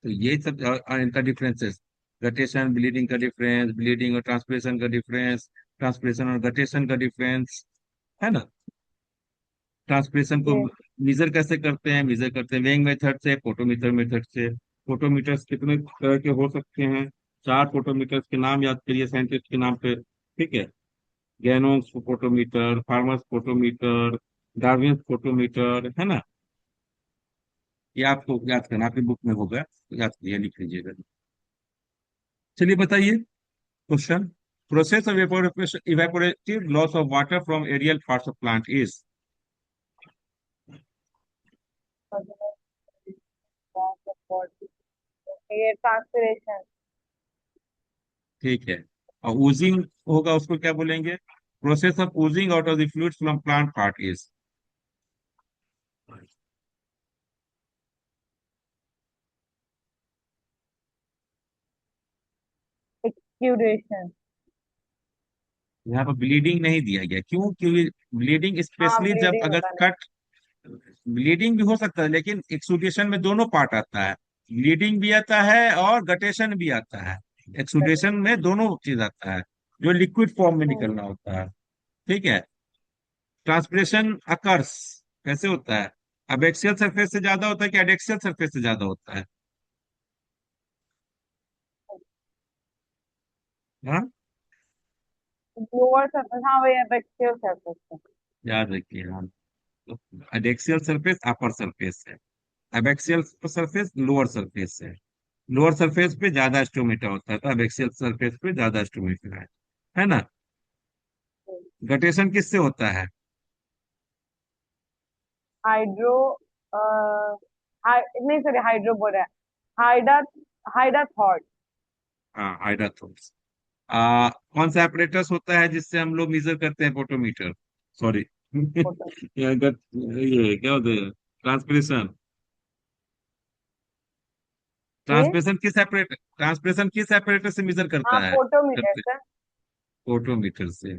तो ये सब इनका डिफरेंसेस, गटेशन ब्लीडिंग का डिफरेंस, ब्लीडिंग और ट्रांसपिरेशन का डिफरेंस, ट्रांसपिरेशन और गटेशन का डिफरेंस, है ना। ट्रांसपिरेशन को जी। मेजर कैसे करते हैं, मेजर करते हैं वेइंग मेथड से, फोटोमीटर मेथड से। फोटोमीटर्स कितने तरह के हो सकते हैं, चार फोटोमीटर्स के नाम याद करिए साइंटिस्ट के नाम पे। ठीक है, Ganong's photometer, Farmer's photometer, Darwin photometer, है ना। ये आपको याद करना, आपकी बुक में होगा, याद करिए, लिख लीजिएगा। चलिए बताइए question. Process of evaporative loss of water from aerial parts of plant is. ये ट्रांसपिरेशन। ठीक है, और ओजिंग होगा, उसको क्या बोलेंगे। Process of oozing out of the fluids from plant part is. Exudation. यहाँ पर ब्लीडिंग नहीं दिया गया, क्यों, क्योंकि ब्लीडिंग हाँ, स्पेशली जब ब्लीडिंग अगर होता नहीं। कट, ब्लीडिंग भी हो सकता है, लेकिन एक्सुडेशन में दोनों पार्ट आता है। ब्लीडिंग भी आता है और गटेशन भी आता है। एक्सुडेशन में दोनों चीज आता है, जो लिक्विड फॉर्म में हम्म, निकलना होता है। ठीक है। ट्रांसपिरेशन अकर्स कैसे होता है, अब एक्सियल सरफेस से ज्यादा होता है कि एडेक्सियल सरफेस से ज्यादा होता है। हाँ, लोअर सरफेस, हाँ वही एबैक्सियल सरफेस। याद रखिए। हाँ, तो एडेक्सियल सरफेस अपर सरफेस है, एबैक्सियल सरफेस लोअर सरफेस है। लोअर सरफेस पे ज्यादा स्टोमेटा होता है, तो एबैक्सियल सरफेस पे ज्यादा स्टोमेटा है ना। गटेशन किससे होता है। हाइड्रो नहीं सॉरी, हाइड्रो बोल रहा है। हाइडा, हाइडा थॉट। हाँ, हाइड्रोथोर्स। कौन सा एपरेटस होता है जिससे हम लोग मेजर करते हैं, फोटोमीटर, सॉरी। फोटो। ये क्या होता है, ट्रांसपिरेशन। ये ट्रांसपिरेशन किस एपरेटर से मेजर हाँ, करता है, फोटोमीटर करते सर। फोटोमीटर से।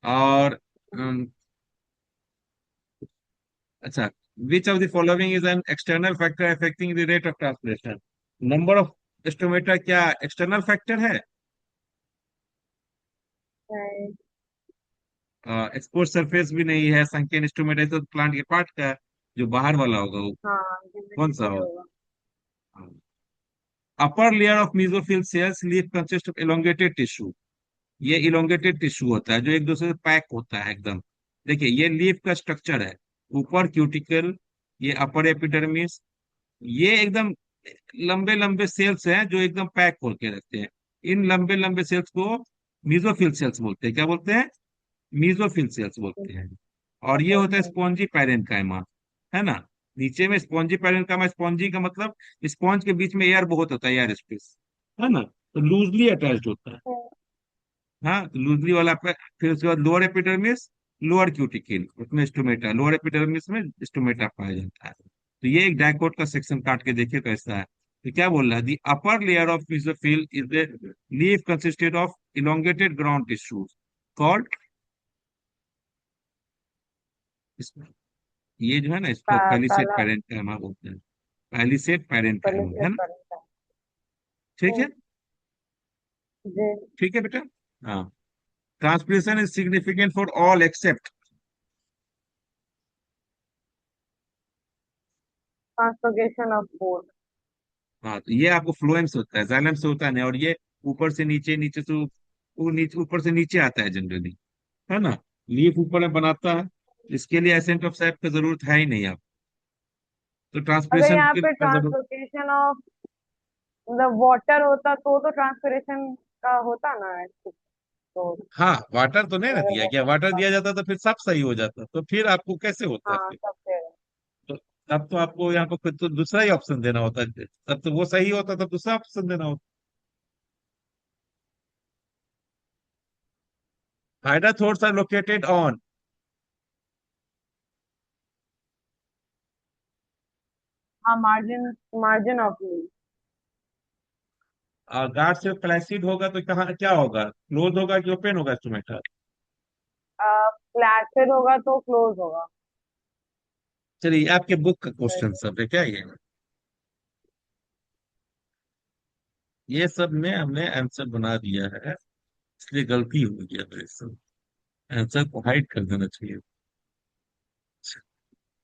और अच्छा, which of the following is an external factor affecting the rate of transpiration. Number of stomata क्या एक्सटर्नल फैक्टर है। नहीं। एक्सपोज सरफेस भी नहीं है, संकीर्ण स्टोमेटा तो प्लांट के पार्ट का है, जो बाहर वाला होगा वो हाँ, कौन सा ह्यूमिडिटी होगा। होगा। अपर layer of mesophyll cells leaf consist of elongated tissue. ये इलोंगेटेड टिश्यू होता है जो एक दूसरे से पैक होता है एकदम। देखिए, ये लीफ का स्ट्रक्चर है, ऊपर क्यूटिकल, ये अपर एपिडर्मिस, ये एकदम लंबे लंबे सेल्स हैं जो एकदम पैक होल के रहते हैं। इन लंबे लंबे सेल्स को मीजोफिल सेल्स बोलते हैं, क्या बोलते हैं, मीजोफिल सेल्स बोलते हैं। और ये होता है स्पॉन्जी पैरेन्काइमा, है ना। नीचे में स्पॉन्जी पैरेन्काइमा, स्पॉन्जी का मतलब स्पॉन्ज के बीच में एयर बहुत होता है, एयर स्पेस, है ना, तो लूजली अटैच्ड होता है। हाँ, तो लूजली वाला फिर उसके बाद लोअर एपिडर्मिस, लोअर क्यूटिकल, उसमें स्टोमेटा, लोअर एपिडर्मिस में स्टोमेटा पाया जाता है। तो ये एक डाइकोट का सेक्शन काट के देखिए कैसा है। तो क्या बोल रहा है, the upper layer of mesophyll is the leaf consisted of elongated ground tissues called, ये जो है ना, इसको पैलिसेड पहला। पैरेन्काइमा बोलते हैं, पैलिसेड पहले पैरेन्काइमा, से है ना। पढ़ा। ठीक है, जी। ठीक है बेटा। हाँ, transpiration is significant for all except, translocation of both. हाँ, तो ये आपको फ्लोएम से होता है, जाइलम से होता नहीं। और ये ऊपर से नीचे, नीचे से नीचे, ऊपर से नीचे आता है जनरली, है ना। लीफ ऊपर में बनाता है, इसके लिए एसेंट ऑफ सैप की जरूरत है ही नहीं आप, तो अगर ट्रांसपिरेशन यहाँ की पे जरूरत। ट्रांसलोकेशन ऑफ मतलब वाटर होता तो ट्रांसपिरेशन का होता ना तो हाँ, वाटर तो नहीं ना अगर दिया वो गया, वाटर होता, दिया जाता तो फिर सब सही हो जाता, तो फिर आपको कैसे होता हाँ फिर? तब फिर। तो तब तो आपको यहाँ पर फिर तो दूसरा ही ऑप्शन देना होता है, तब तो वो सही होता, तब दूसरा ऑप्शन देना होता। हाइड्रोथोर्स आर लोकेटेड ऑन, हाँ, margin margin of leaf. Guard से फ्लैसिड होगा तो कहाँ क्या होगा, क्लोज होगा कि ओपन होगा इंस्ट्रूमेंट? फ्लैटेड होगा तो क्लोज होगा। चलिए, आपके बुक का क्वेश्चन सब है क्या ये सब में हमने आंसर बना दिया है, इसलिए गलती हो गया मेरे से, आंसर को हाइड कर देना चाहिए।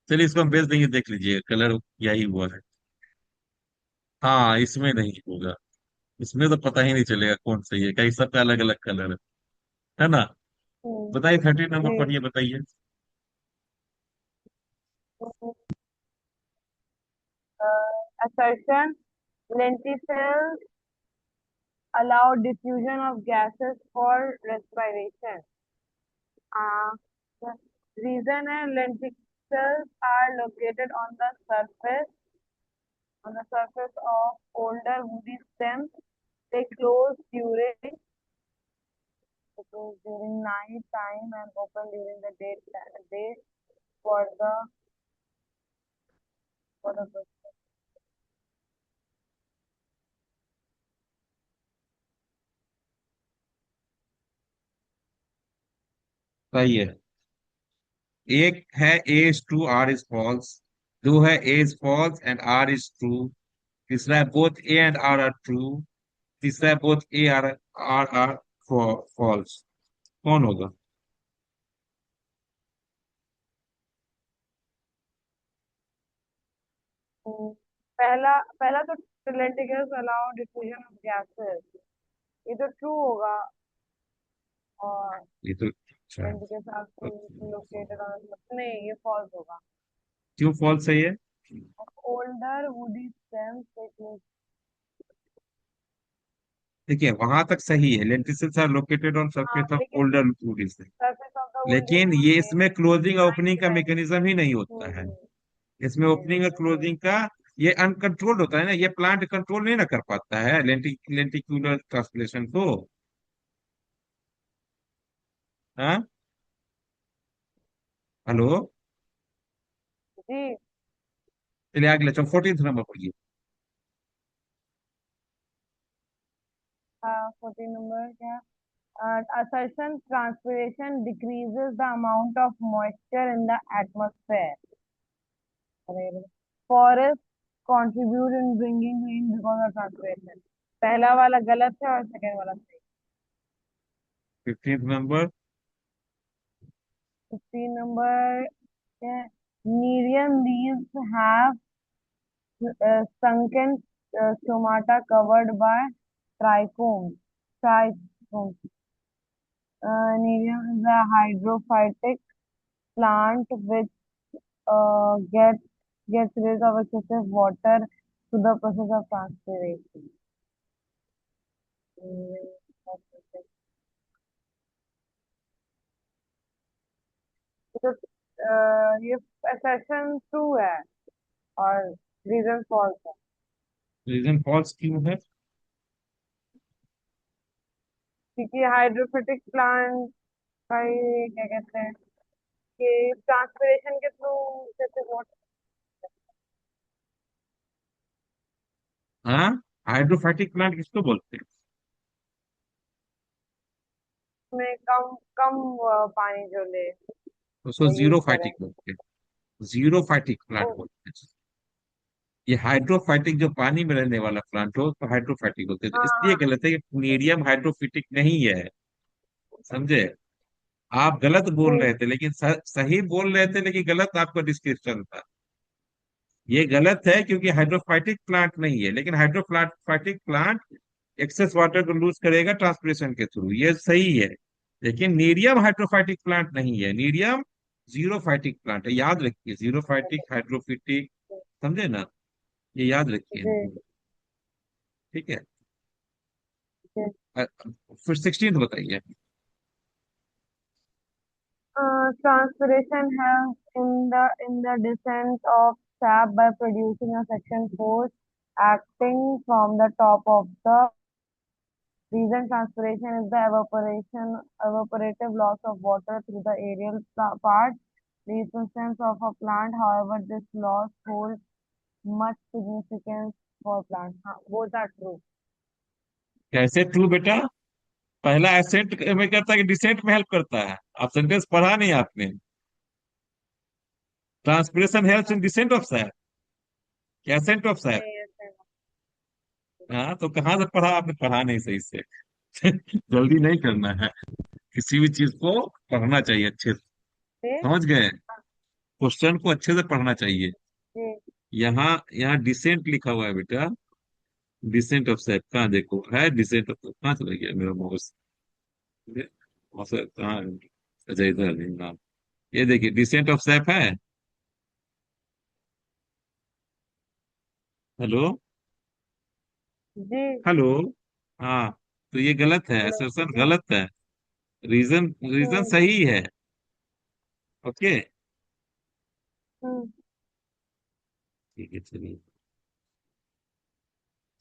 चलिए, इसको हम भेज देंगे, देख लीजिए कलर यही हुआ है। हाँ, इसमें नहीं होगा, इसमें तो पता ही नहीं चलेगा कौन सही है, कई सबका अलग अलग कलर है ना। हम्म, बताइए, 13 नंबर जी। पढ़िए, बताइए। assertion lenticels allow diffusion of gases for respiration. Uh, the reason है lenticels are located on the surface of older woody stems. They close during night time and open during the day for the सही है। एक है A is true R is false, दो है A is false and R is true, तीसरा है both A and R true, तीसरा है both A R are false. कौन होगा? पहला पहला तो lenticels allow diffusion of gases, ये तो ट्रू होगा। और ये तो अच्छा है। lenticels are located on नहीं, ये फॉल्स होगा। क्यों फॉल्स सही है? Older woody stems they close। देखिए, वहां तक सही है, लेंटिल्स आर लोकेटेड ऑन हाँ सरफेस ऑफ लेकिन older वुडीज। surface of the wood is लेकिन wood ये है इसमें क्लोजिंग और night ओपनिंग का time। मैकेनिज्म ही नहीं होता है, इसमें ओपनिंग और क्लोजिंग का ये अनकंट्रोल्ड होता है ना, ये प्लांट कंट्रोल नहीं ना कर पाता है लेंटिक्यूलर ट्रांसलेशन को। हाँ, हेलो। जी। चलिए अगले 14 नंबर पढ़िए। 14 नंबर क्या? assertion transpiration decreases the amount of moisture in the atmosphere. Forests contribute in bringing rain because of transpiration. पहला वाला गलत है और सेकंड वाला सही। 15 number. 15 number Nerean leaves have sunken stomata covered by trichomes. Trichomes. Nerium is a hydrophytic plant which gets rid of excessive water through the process of transpiration. तो ये assertion true है और रीजन फॉल्स है। Reason false क्यों है? क्योंकि हाइड्रोफिटिक plant का ये क्या कहते हैं कि ट्रांसपिरेशन के थ्रू जैसे वाटर हाँ, हाइड्रोफाइटिक प्लांट किसको बोलते हैं? में कम कम पानी जो ले उसको वो यूज जीरो करें। फाइटिक बोलते हैं, जीरो फाइटिक ओ, प्लांट बोलते हैं। ये हाइड्रोफाइटिक जो पानी में रहने वाला प्लांट हो तो हाइड्रोफाइटिक बोलते हैं, तो हाँ इसलिए हाँ। गलत है कि मीडियम हाइड्रोफिटिक नहीं है, समझे। आप गलत बोल जी। रहे थे लेकिन सही बोल रहे थे, लेकिन गलत आपका डिस्क्रिप्शन था। ये गलत है क्योंकि हाइड्रोफाइटिक प्लांट नहीं है, लेकिन हाइड्रोफाइटिक प्लांट एक्सेस वाटर को लूज करेगा ट्रांसपिरेशन के थ्रू, ये सही है। लेकिन नीरियम हाइड्रोफाइटिक प्लांट नहीं है, नीरियम जीरोफाइटिक प्लांट है, याद रखिए, जीरोफाइटिक हाइड्रोफिटिक, समझे ना, ये याद रखिए। जी ठीक है। जी। फिर 16 बताइए। Transpiration helps in the descent of sap by producing a suction force acting from the top of the reason. Transpiration is the evaporative loss of water through the aerial part, the existence of a plant. However, this loss holds much significance for plants. हाँ, both are true. कैसे true बेटा? पहला accent में करता है कि decent में help करता है? आप सेंटेंस पढ़ा नहीं आपने। Transpiration helps in descent of SAP, ascent of SAP. नहीं ऐसे हाँ, तो कहाँ से पढ़ा आपने? पढ़ा नहीं सही से। जल्दी नहीं करना है, किसी भी चीज को पढ़ना चाहिए अच्छे से। नहीं। समझ गए? क्वेश्चन को अच्छे से पढ़ना चाहिए। जी यहाँ यहाँ डिसेंट लिखा हुआ है बेटा, डिसेंट ऑफ सैप कहाँ? देखो है डिसेंट ऑफ, कहाँ चला गया मेरा माउस? कहाँ है? अच्छा इधर है, हाँ। ये देखिए डिसेंट ऑफ सैप है। हेलो? जी। हेलो? हाँ, तो ये गलत है, हेलो। असर्शन गलत है। रीजन रीजन हम्म सही है। ओके। हम्म। ठीक है, चलिए।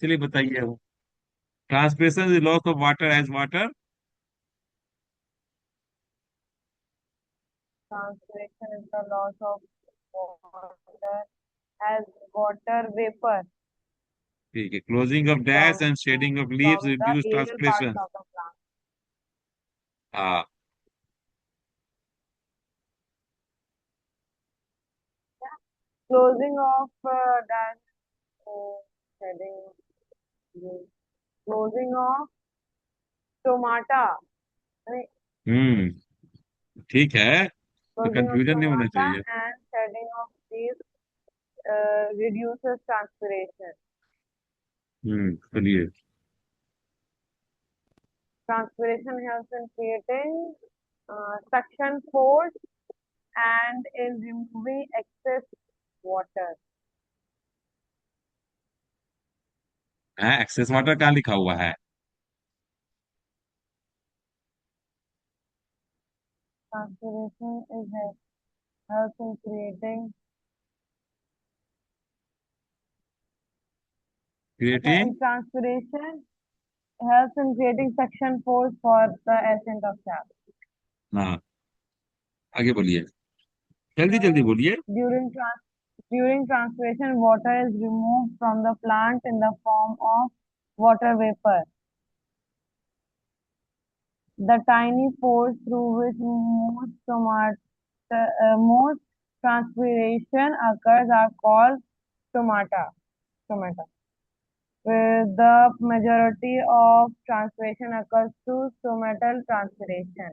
चलिए बताइए अब। Transpiration is loss of water as water. Transpiration is the loss of water as water vapor ठीक है, closing of dash from and shedding of leaves from the reduce aerial parts transpiration. of the plant. हाँ। Yeah. Closing of that shedding. Closing of stomata. नहीं, हम्म, ठीक है, तो closing of confusion नहीं होना stomata चाहिए। and shedding of leaves reduces transpiration. चलिए। Transpiration helps in creating suction force and in removing excess water. है एक्सेस वाटर कहाँ लिखा हुआ है? Transpiration is helps in creating. Okay, creating. in transpiration helps in creating suction force for the ascent of sap. हाँ, आगे बोलिए, जल्दी जल्दी बोलिए। During during transpiration, water is removed from the plant in the form of water vapor. The tiny pores through which most transpiration occurs are called stomata. Stomata. Where the majority of transpiration occurs through stomatal transpiration.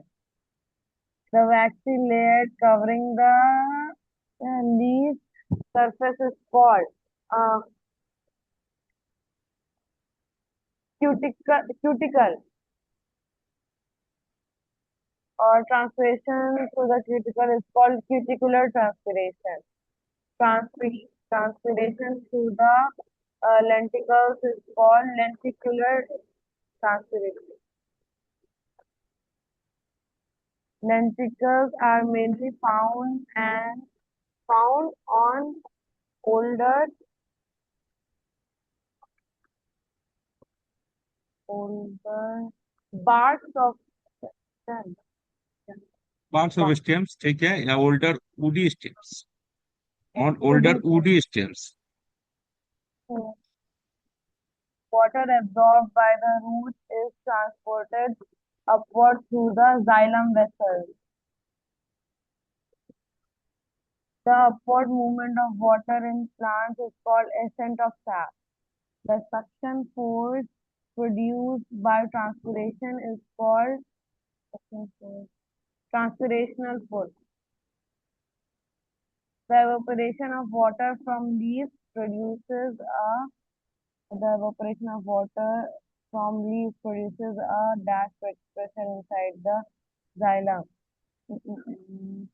The waxy layer covering the leaf surface is called uh, cuticle or transpiration through the cuticle is called cuticular transpiration. Transpiration through the lenticles is called lenticular transpiration. Lenticles are mainly found on older older barks of stem. Parts of Bark. Stems, ठीक है, या older woody stems, on Woody older stem. Woody stems. Water absorbed by the roots is transported upward through the xylem vessels. The upward movement of water in plants is called ascent of sap. The suction force produced by transpiration is called suction force, transpirational force. The evaporation of water from leaves produces a the evaporation of water from leaves produces a dash pressure inside the xylem. Mm.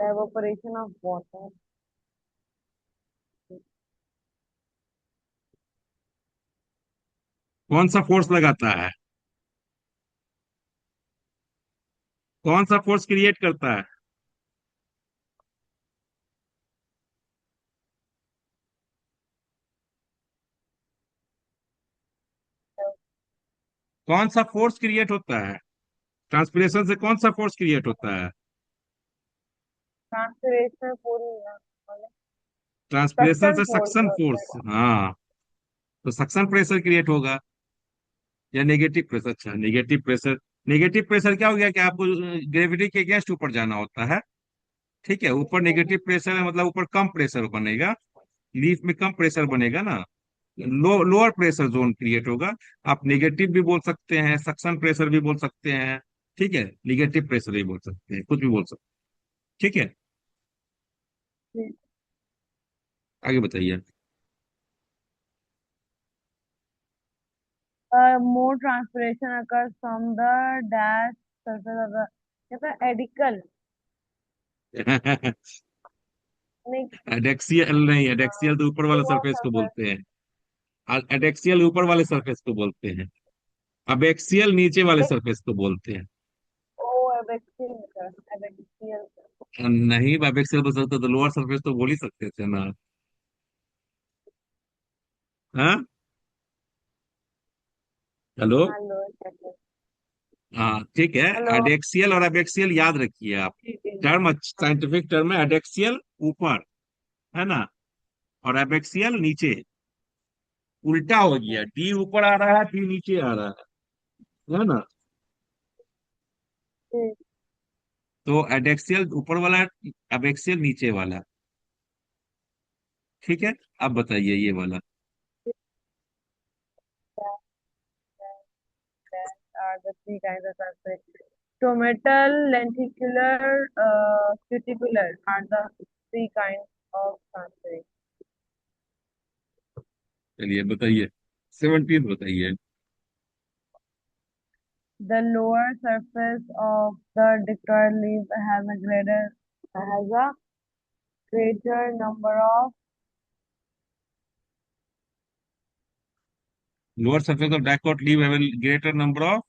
The evaporation of water. कौन सा force लगाता है? कौन सा force create करता है? कौन सा फोर्स क्रिएट होता है? ट्रांसपिरेशन से कौन सा फोर्स क्रिएट होता है? ट्रांसपिरेशन पूरी ट्रांसपिरेशन सक्शन से फोर्स सक्शन होता फोर्स, है। हाँ। तो सक्शन प्रेशर क्रिएट होगा, या नेगेटिव प्रेशर। अच्छा, नेगेटिव प्रेशर। नेगेटिव प्रेशर क्या हो गया कि आपको ग्रेविटी के अगेंस्ट ऊपर जाना होता है। ठीक है, ऊपर नेगेटिव प्रेशर है, मतलब ऊपर कम प्रेशर बनेगा। लीफ में कम प्रेशर बनेगा ना। लोअर प्रेशर जोन क्रिएट होगा। आप नेगेटिव भी बोल सकते हैं, सक्शन प्रेशर भी बोल सकते हैं। ठीक है, नेगेटिव प्रेशर भी बोल सकते हैं, कुछ भी बोल सकते हैं। ठीक है, आगे बताइए। More transpiration occurs from the dash surface of the कहता है एडिकल नहीं एडेक्सियल नहीं, एडेक्सियल तो ऊपर वाले लोअर सरफेस को सरफेस बोलते हैं। एडेक्सियल ऊपर वाले सरफेस को बोलते हैं। अबेक्सियल नीचे वाले सरफेस को बोलते हैं। ओ एबेक्सियल एबेक्सियल नहीं, अबेक्सियल बोल सकते तो लोअर सरफेस तो बोल ही सकते थे ना। हाँ। हेलो। हाँ लोअर सरफेस हाँ, ठीक है। हेलो एडेक्सियल और अबेक्सियल याद रखिए आप। ठीक है टर्म, हाँ साइंटिफिक टर्म है। एडेक्सियल ऊपर, है ना, और एबेक्सियल नीचे। उल्टा हो गया, डी ऊपर आ रहा है, डी नीचे आ रहा है ना। ठीक तो एडेक्सियल ऊपर वाला, एबेक्सियल नीचे वाला। ठीक है, अब बताइए ये वाला। are the three kinds of transpiration. Stomatal, lenticular, cuticular are the three kinds of transpiration. चलिए बताइए, 17 बताइए। The lower surface of the dictyoid leaf has a greater number of lower surface of dicot leave have greater number of.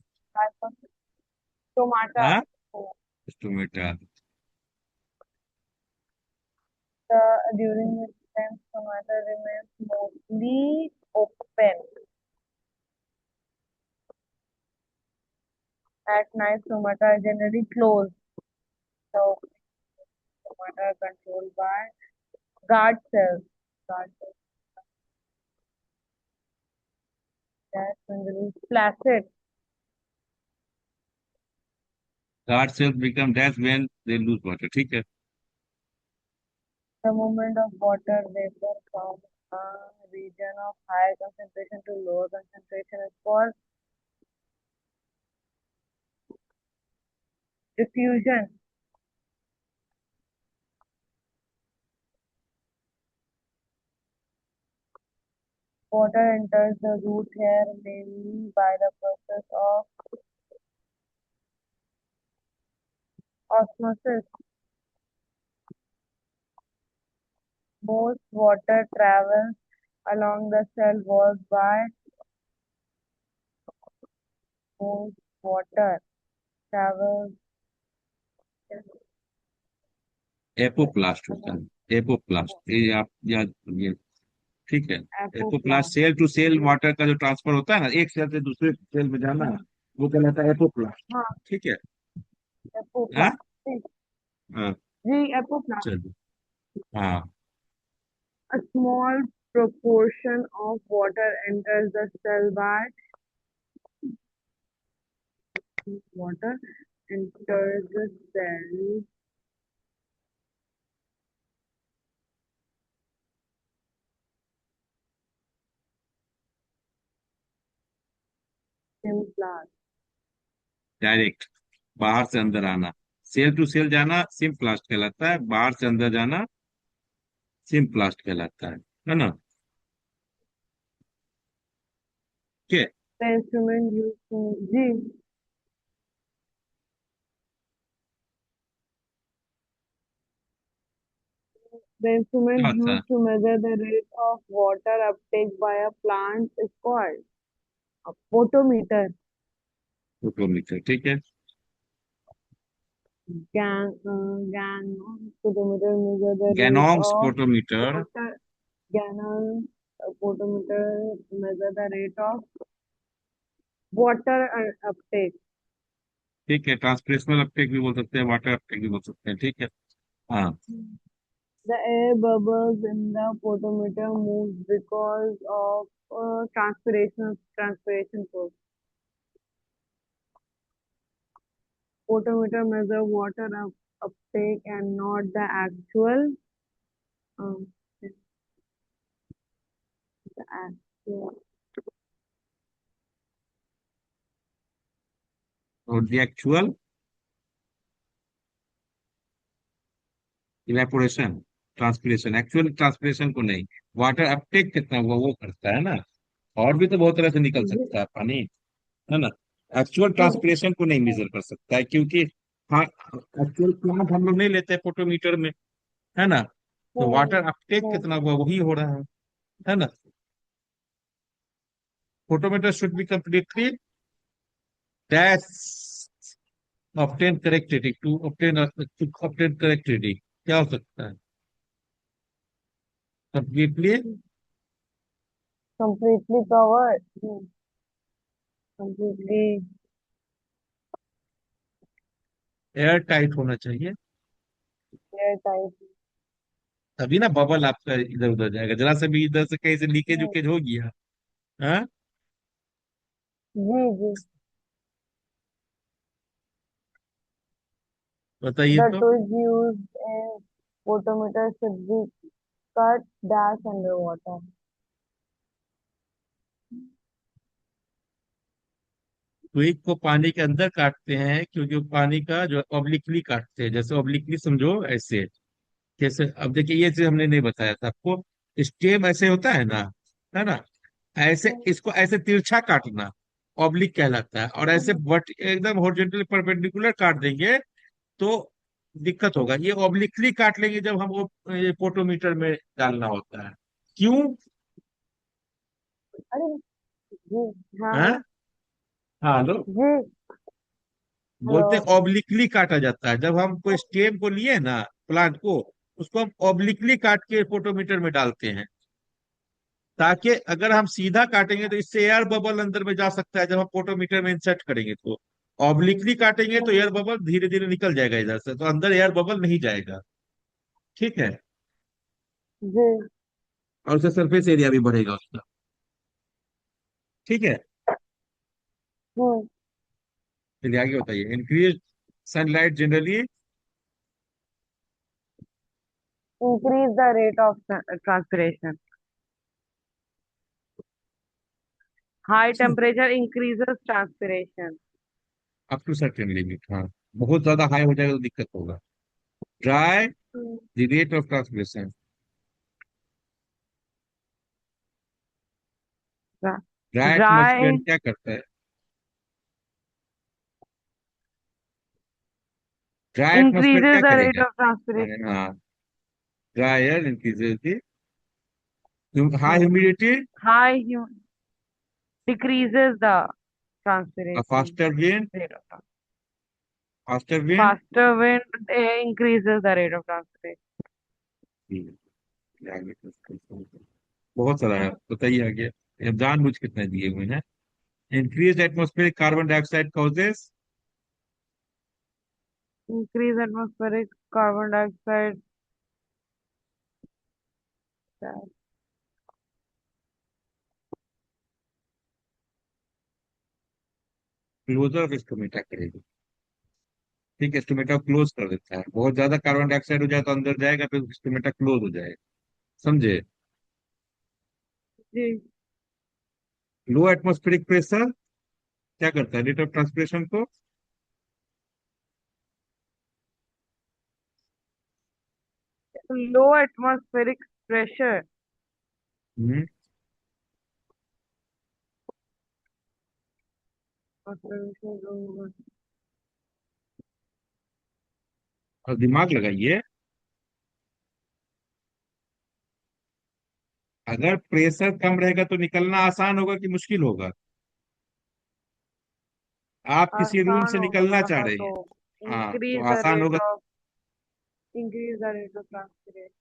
stomata. हाँ, stomata. During which time stomata remains mostly open. At night, stomata are generally closed. So, stomata are controlled by guard cells. Guard cells that when the leaf placid, guard cells become dash when they lose water. ठीक है। the movement of water vapor from a region of higher concentration to lower concentration is called diffusion. Water enters the root hair mainly by the process of osmosis. Most water travels along the cell walls by most water travels apoplast होता है, apoplast, ये आप याद करिए। ठीक है। Apoplast, apoplasm. Cell to cell water का जो ट्रांसफर होता है ना, एक सेल से दूसरे सेल में जाना, वो कहलाता है एपोप्लास्ट। हाँ ठीक है। हाँ। apoplasm. हाँ, जी apoplasm. चलिए। हाँ। A small proportion of water enters the cell by water enters the cell implant. Direct, बाहर से अंदर आना। सेल टू सेल जाना सिम्प्लास्ट कहलाता है, बाहर से अंदर जाना सिम्प्लास्ट कहलाता है ना? ठीक है। The instrument used to ji the क्या instrument होता है? used to measure the rate of water uptake by a plant is called a photometer. Photometer, ठीक है। Photometer measure the rate गैनोंस of photometer. water. Gallon photometer measure the rate of water uptake. ठीक है, ट्रांसप्रेशनल Uptake भी बोल सकते हैं, water Uptake भी बोल सकते हैं, ठीक है। हाँ। The air bubbles in the photometer moves because of transpiration force. Photometer measure water uptake and not the actual um, the actual और the actual evaporation, transpiration, actual transpiration को नहीं। वाटर अपटेक कितना हुआ वो करता है ना। और भी तो बहुत तरह से निकल सकता है पानी, है ना। एक्चुअल ट्रांसपिरेशन को नहीं मेजर कर सकता है, क्योंकि हाँ, एक्चुअल प्लांट हम लोग नहीं लेते फोटोमीटर में, है ना। तो वाटर अपटेक कितना हुआ वही हो रहा है ना। Photometer should be completely dash obtain correct reading, to obtain correct reading. क्या हो सकता है? Completely completely covered. Completely air tight होना चाहिए। airtight. तभी ना बबल आपका इधर उधर जाएगा, जरा से भी इधर से कहीं से लीकेज उकेज हो गया। हाँ, जी जी बताइए The तो। tools used in photometer should be cut dash underwater. Twig को पानी के अंदर काटते हैं, क्योंकि वो पानी का जो ऑब्लिकली काटते हैं, जैसे ऑब्लिकली समझो ऐसे। जैसे अब देखिए, ये चीज हमने नहीं बताया था आपको। स्टेम ऐसे होता है ना। ऐसे इसको ऐसे तिरछा काटना ऑब्लिक कहलाता है, और ऐसे बट एकदम हॉरिजॉन्टली परपेंडिकुलर काट देंगे तो दिक्कत होगा। ये ऑब्लिकली काट लेंगे जब हम वो ये फोटोमीटर में डालना होता है। क्यों? अरे जी हाँ हाँ, हाँ हाँ, हेलो। जी हेलो बोलते हैं ऑब्लिकली काटा जाता है, जब हम कोई स्टेम को लिए ना, प्लांट को, उसको हम ऑब्लिकली काट के फोटोमीटर में डालते हैं, ताकि अगर हम सीधा काटेंगे तो इससे एयर बबल अंदर में जा सकता है, जब हम फोटोमीटर में इंसर्ट करेंगे तो। ऑब्लिकली काटेंगे तो एयर बबल धीरे धीरे निकल जाएगा इधर से, तो अंदर एयर बबल नहीं जाएगा। ठीक है। जी और उससे सरफेस एरिया भी बढ़ेगा उसका। ठीक है। हम्म चलिए आगे बताइए। Increase sunlight generally. increase the rate of transpiration. High temperature increases transpiration. Up to certain limit, हाँ। बहुत ज्यादा हाई हो जाएगा तो दिक्कत होगा। Dry hmm, the rate of transmission. Dry atmosphere Dry क्या करता है? ड्राई एटमोस्फेयर increases क्या the rate करेगा? of transpiration. हाँ, dry air increases the high Hmm. Humidity. High decreases the A transpiration faster wind, rate of transpiration. faster wind। Faster wind increases the rate of transpiration. बहुत सारा है, बताइए आगे। ये जानबूझ कितने दिए हुए हैं। Increase atmospheric carbon dioxide causes. Increase atmospheric carbon dioxide. Closure of stomata करेगी। ठीक है, स्टोमेटा क्लोज कर देता है। बहुत ज्यादा कार्बन डाइऑक्साइड हो जाए तो अंदर जाएगा, फिर स्टोमेटा क्लोज हो जाएगा। समझे? जी लो एटमोस्फेरिक प्रेशर क्या करता है? रेट ऑफ ट्रांसपिरेशन को low atmospheric pressure. हम्म, और दिमाग लगाइए। अगर प्रेशर कम रहेगा तो निकलना आसान होगा कि मुश्किल होगा? आप किसी रूम आसान से निकलना चाह होगा रही तो हैं। हाँ, तो increase the आसान rate होगा। of increase the rate of transpiration.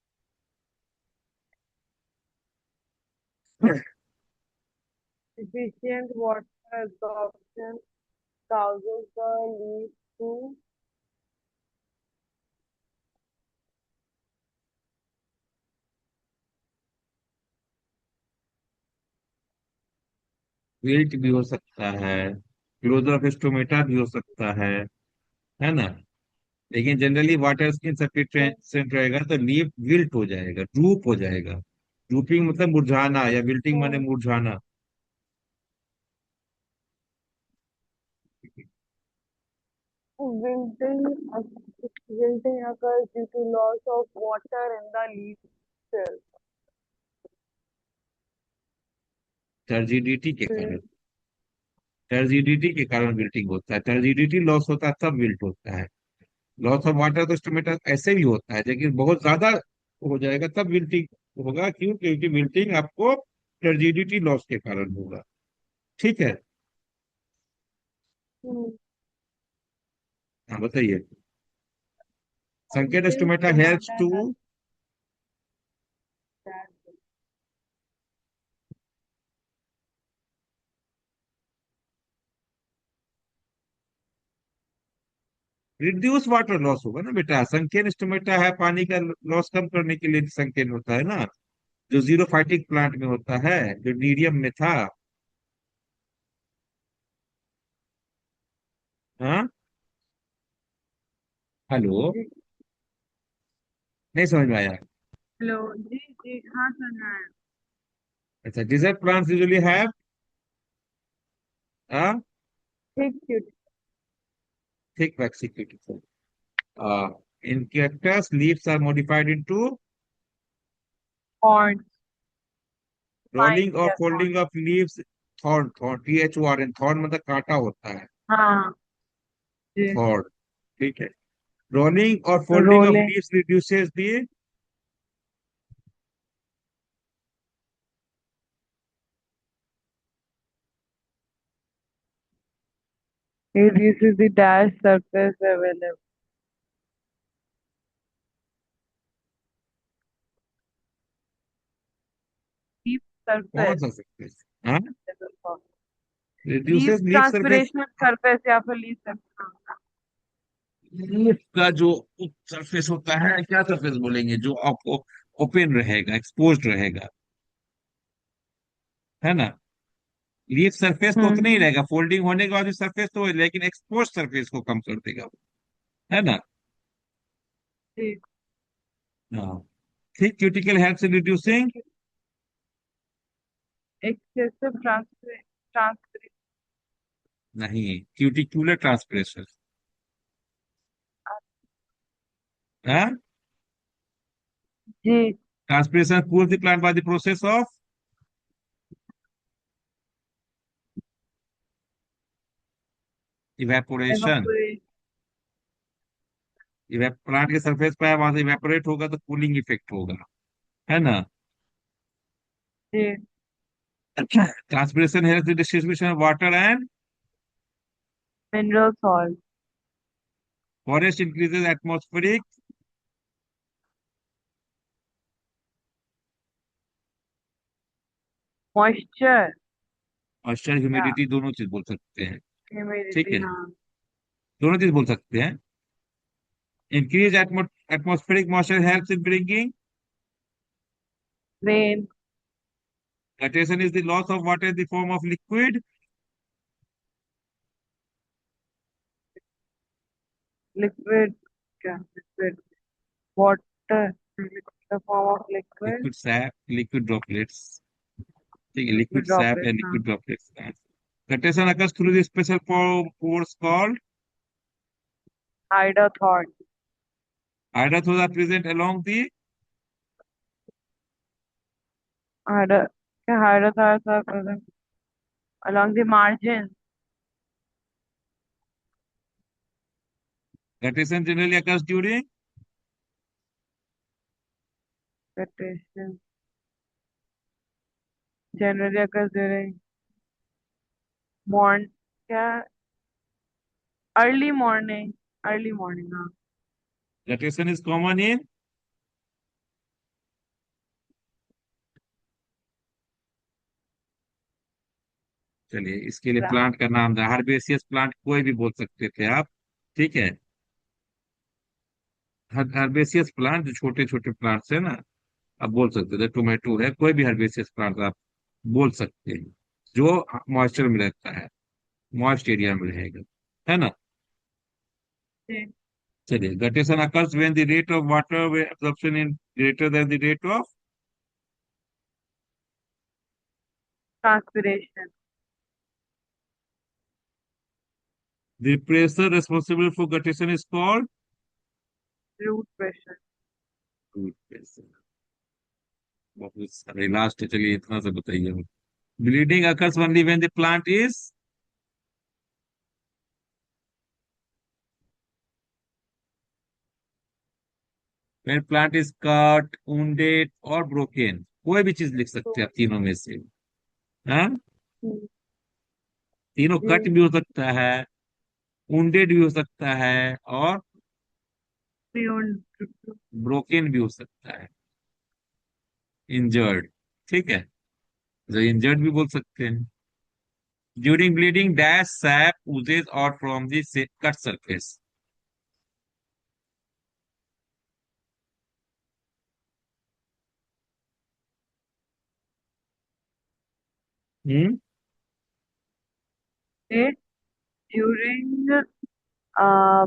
Efficient water absorption causes the leaf to wilt भी हो सकता है, क्लोजर ऑफ स्टोमेटा भी हो सकता है ना? लेकिन जनरली वाटर स्किन सफिशिएंट रहेगा तो लीफ विल्ट हो जाएगा, ड्रूप हो जाएगा। ड्रूपिंग मतलब मुरझाना, या विल्टिंग माने मुरझाना। wilting. Wilting occurs due to loss of water in the leaf cells. Turgidity के कारण। Hmm. टर्जिडिटी के कारण विल्टिंग होता है। टर्जिडिटी लॉस होता है तब विल्ट होता है। लॉस ऑफ वाटर तो स्टोमेटा ऐसे भी होता है, लेकिन बहुत ज्यादा हो जाएगा तब विल्टिंग होगा। क्यों? क्योंकि विल्टिंग आपको टर्जिडिटी लॉस के कारण होगा। ठीक है। Hmm. हाँ, बताइए। संकेत Until stomata helps stomata to has that. Reduce water loss होगा ना बेटा। संकेन स्टोमेटा है पानी का लॉस कम करने के लिए संकेन होता है ना, जो जीरो फाइटिक प्लांट में होता है, जो नीरियम में था। हाँ। हेलो। जी, नहीं समझ में आया? हेलो जी जी हाँ सुना है। अच्छा, डिजर्ट प्लांट्स यूजुअली हैव ठीक ठीक। Thick vaccine cuticle. In cactus, leaves are modified into Horns. Fine, rolling or yes, horns. folding of leaves। Thorn, thorn, THORN, thorn मतलब कांटा होता है। हाँ जी। थॉर्न। ठीक है। रोलिंग और folding of rolling. Leaves reduces the. This is the dash surface available. Leaf कौन surface सा सरफेस? हाँ, available for leaf reduces leaf surface. transpiration surface या फिर leaf surface। लीफ का जो सरफेस होता है, क्या सरफेस बोलेंगे, जो आपको ओपन रहेगा, एक्सपोज्ड रहेगा, है ना? लीफ सरफेस तो उतना ही हम्म। रहेगा, फोल्डिंग होने के बाद भी सरफेस तो है, लेकिन एक्सपोज सरफेस को कम कर देगा वो, है ना? ठीक। हाँ। Thick cuticle helps in reducing. excessive transpiration। नहीं, क्यूटिकुलर ट्रांसप्रेशन। हाँ। जी। ट्रांसप्रेशन पूर्व the plant by the process of evaporation. evaporate। Plant के सरफेस पे वहां से इवेपोरेट होगा तो कूलिंग इफेक्ट होगा, है ना? जी। Transpiration help the distribution of water and mineral salt। Forest increases atmospheric moisture moisture, या ह्यूमिडिटी, दोनों चीज बोल सकते हैं। ठीक humidity। है, हाँ। दोनों चीज बोल सकते हैं। Increase atmospheric moisture helps in bringing rain। Guttation is the loss of water in the form of liquid liquid क्या liquid water in the form of liquid liquid sap, liquid droplets। ठीक है, liquid लिक्विड सैप या droplets। हाँ। Liquid droplets. Guttation occurs through the special pores called hydrothorn। hydrothores are present along the Hydrothorax are present along the margin. Guttation generally occurs during Vegetation generally occurs during morn क्या early morning. Early morning, हाँ. guttation is common in चलिए इसके लिए Gra- plant का नाम था herbaceous plant कोई भी बोल सकते थे आप ठीक है हर्बेसियस प्लांट जो छोटे छोटे प्लांट्स है ना आप बोल सकते थे टोमेटो है कोई भी हर्बेसियस प्लांट आप बोल सकते हैं जो मॉइस्चर में रहता है मॉइस्ट एरिया में रहेगा है ना जी. चलिए guttation occurs when the rate of water absorption is greater than the rate of Transpiration. the pressure responsible for guttation is called Root pressure. root pressure बहुत सारे लास्ट चलिए इतना सा बताइए bleeding occurs only when the plant is when plant is cut wounded और broken कोई भी चीज लिख सकते हैं आप तीनों में से हाँ जी. तीनों कट भी हो सकता है wounded भी हो सकता है और Beyond. ब्रोकन भी हो सकता है इंजर्ड ठीक है जो इंजर्ड भी बोल सकते हैं during bleeding dash SAP oozes out from the cut surface hmm During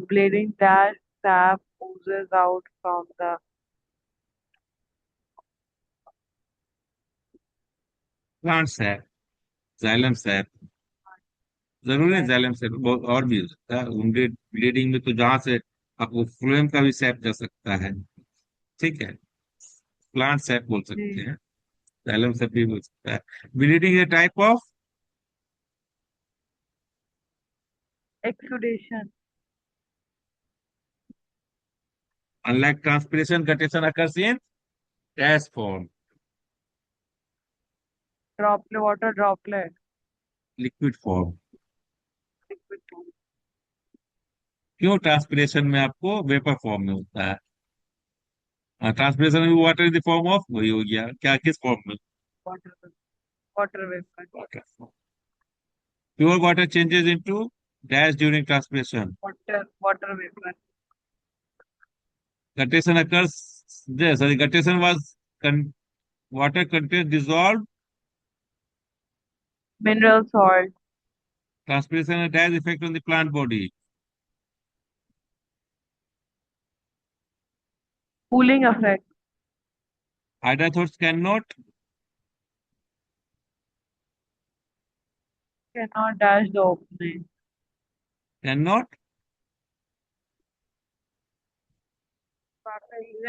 bleeding, dash sap oozes out from the plant SAP xylem SAP जरूरी है plant. जाइलम सैप बहुत और भी हो सकता है wounded ब्लीडिंग में तो जहां से आपको फ्लोएम का भी सैप जा सकता है ठीक है प्लांट सैप बोल सकते जी. हैं जाइलम सैप भी बोल सकता है bleeding A type of Exudation. unlike transpiration guttation occurs in gas form Droplet, water droplet. liquid form Liquid form. क्यों ट्रांसपिरेशन में आपको वेपर फॉर्म में होता है ट्रांसपिरेशन में water in the form of वही हो गया क्या किस फॉर्म में Water. Water vapor. Water form pure water changes into dash during transpiration Water vapor. guttation occurs sorry guttation was water content dissolved Mineral salt. transpiration and dash effect on the plant body Cooling effect. hydrathodes Cannot dash the opening. cannot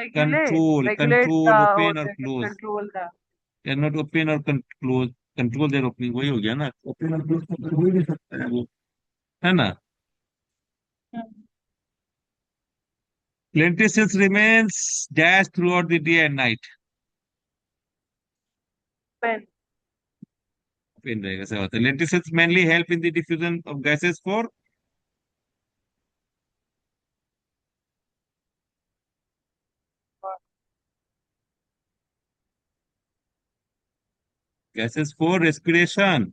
Regulate. Regulate control the open or hotel. close Control the. cannot open or close control their opening वही हो गया ना open और close तो कर ही नहीं सकता है वो है ना lenticels remains dash throughout the day and night Pen. open रहेगा ऐसा होता है lenticels mainly help in the diffusion of gases for respiration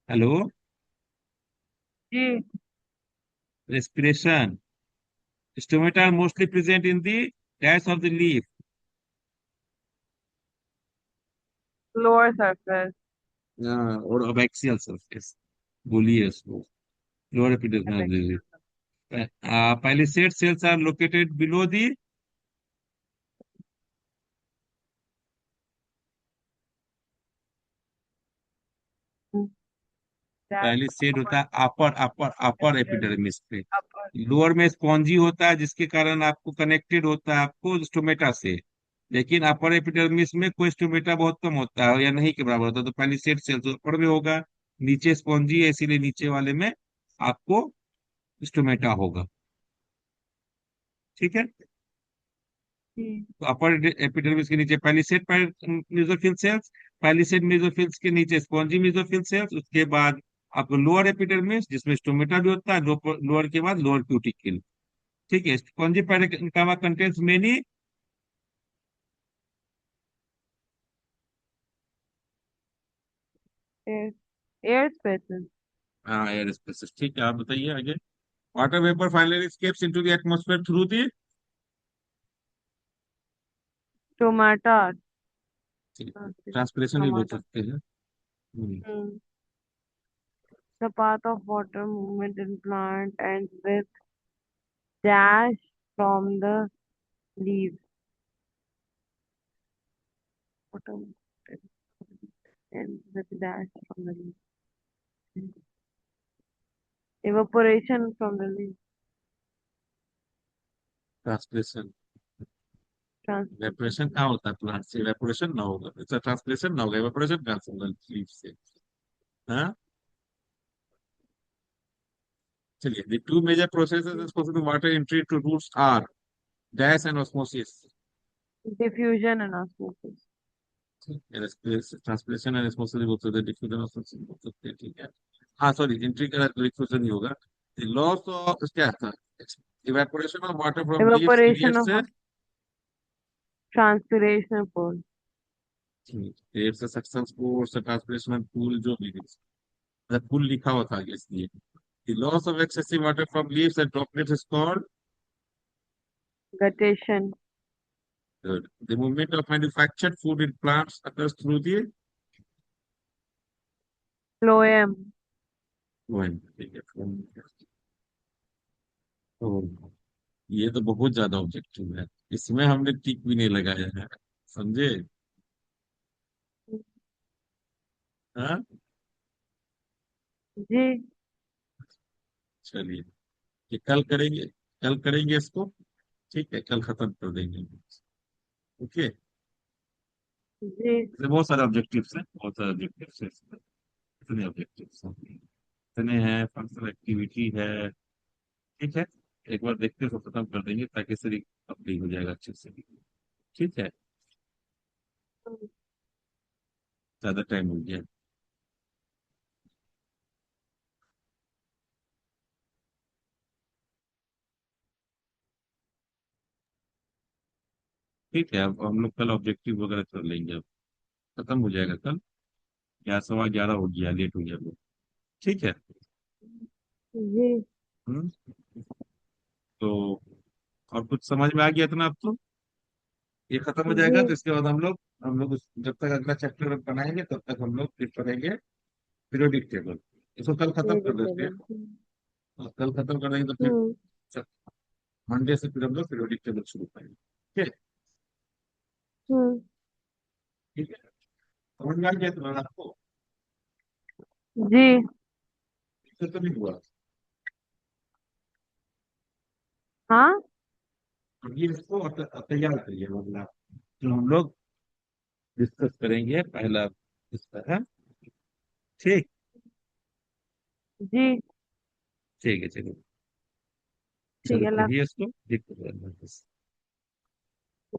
hello G. respiration stomata are mostly present in the dash of the leaf Lower surface. or abaxial surface बोलिए इसको lower epidermis palisade cells are located below the Dash palisade upper होता है अपर epidermis. Epidermis पे Upper. Lower में spongy होता है जिसके कारण आपको कनेक्टेड होता है आपको स्टोमेटा से लेकिन अपर एपिडर्मिस में कोई स्टोमेटा बहुत कम होता है या नहीं के बराबर होता है, तो पैलिसेड सेल तो ऊपर में होगा, नीचे स्पॉन्जी है, इसीलिए नीचे वाले में आपको स्टोमेटा होगा। ठीक है। जी। तो अपर एपिडर्मिस के नीचे पैलिसेड मेसोफिल सेल्स, पैलिसेड मेसोफिल्स के नीचे स्पॉन्जी मेसोफिल सेल्स, उसके बाद आपको लोअर एपिडर्मिस जिसमें स्टोमेटा भी होता है, लोअर के बाद लोअर क्यूटिकल। ठीक है। Spongy parenchyma contains many. Air air spaces. हाँ, एयर स्पेसिस। ठीक है, आप बताइए आगे। Water vapour finally escapes into the atmosphere through the टोमेटा। Transpiration भी बोल टोमेटा। सकते हैं। The path of water movement in plant ends with dash from the leaves. Water movement ends with dash from the leaves. Evaporation from the leaves. Transpiration. Transpiration evaporation from कहाँ होता है plant से? Evaporation ना होगा, अच्छा transpiration ना होगा, evaporation कहाँ से होगा लीफ से? हाँ। चलिए, the two major processes the responsible for water entry to roots are dash and osmosis। diffusion and osmosis. Transpiration and osmosis बोल सकते हैं, डिफ्यूजन osmosis बोल सकते हैं। ठीक है। हाँ सॉरी, एंट्री का डिफ्यूजन ही होगा। लॉस ऑफ क्या था? Evaporation of water from leaves Evaporation creates of transpiration pore. देर से सक्शन फोर्स ट्रांसपिरेशन पूल जो भी है, पूल लिखा हुआ था आगे इसलिए। The loss of excessive water from leaves and droplets is called Guttation. the movement of manufactured food in plants occurs through the Phloem. phloem। ठीक है, phloem। तो ये तो बहुत ज्यादा ऑब्जेक्टिव है, इसमें हमने टिक भी नहीं लगाया है, समझे? हाँ। जी। चलिए, ये कल करेंगे, कल करेंगे इसको। ठीक है, कल खत्म कर देंगे। ओके। जी। इसमें बहुत सारे ऑब्जेक्टिव्स हैं, बहुत सारे ऑब्जेक्टिव्स हैं इसमें। कितने ऑब्जेक्टिव्स हैं? कितने हैं? फंक्शनल एक्टिविटी है। ठीक है। एक बार देखते हैं तो खत्म कर देंगे ताकि सही अपडेट हो जाएगा अच्छे से। ठीक है। ज्यादा टाइम हो गया। ठीक है, अब हम लोग कल ऑब्जेक्टिव वगैरह कर लेंगे, अब खत्म हो जाएगा कल। 11 सवा 11 हो गया, लेट हो गया बहुत। ठीक है। जी। हम्म। तो और कुछ समझ में आ गया इतना अब तो? ये खत्म हो जी। जाएगा तो इसके बाद हम लोग जब तक अगला चैप्टर बनाएंगे तब तक हम लोग फिर पढ़ेंगे पीरियोडिक टेबल। इसको कल खत्म कर देते हैं। Vegetable. और कल खत्म कर देंगे तो हम्म। फिर मंडे से फिर हम लोग पीरियोडिक टेबल शुरू करेंगे। ठीक है। हम्म। ठीक है। समझ में आ गया तुम्हारा आपको? जी। इससे तो नहीं हुआ। हाँ। अब ये इसको तैयार करिए, मतलब जो हम लोग डिस्कस करेंगे पहला इस तरह। ठीक। जी। ठीक है, चलिए। ठीक चलो है। पढ़िए इसको, देखते हैं।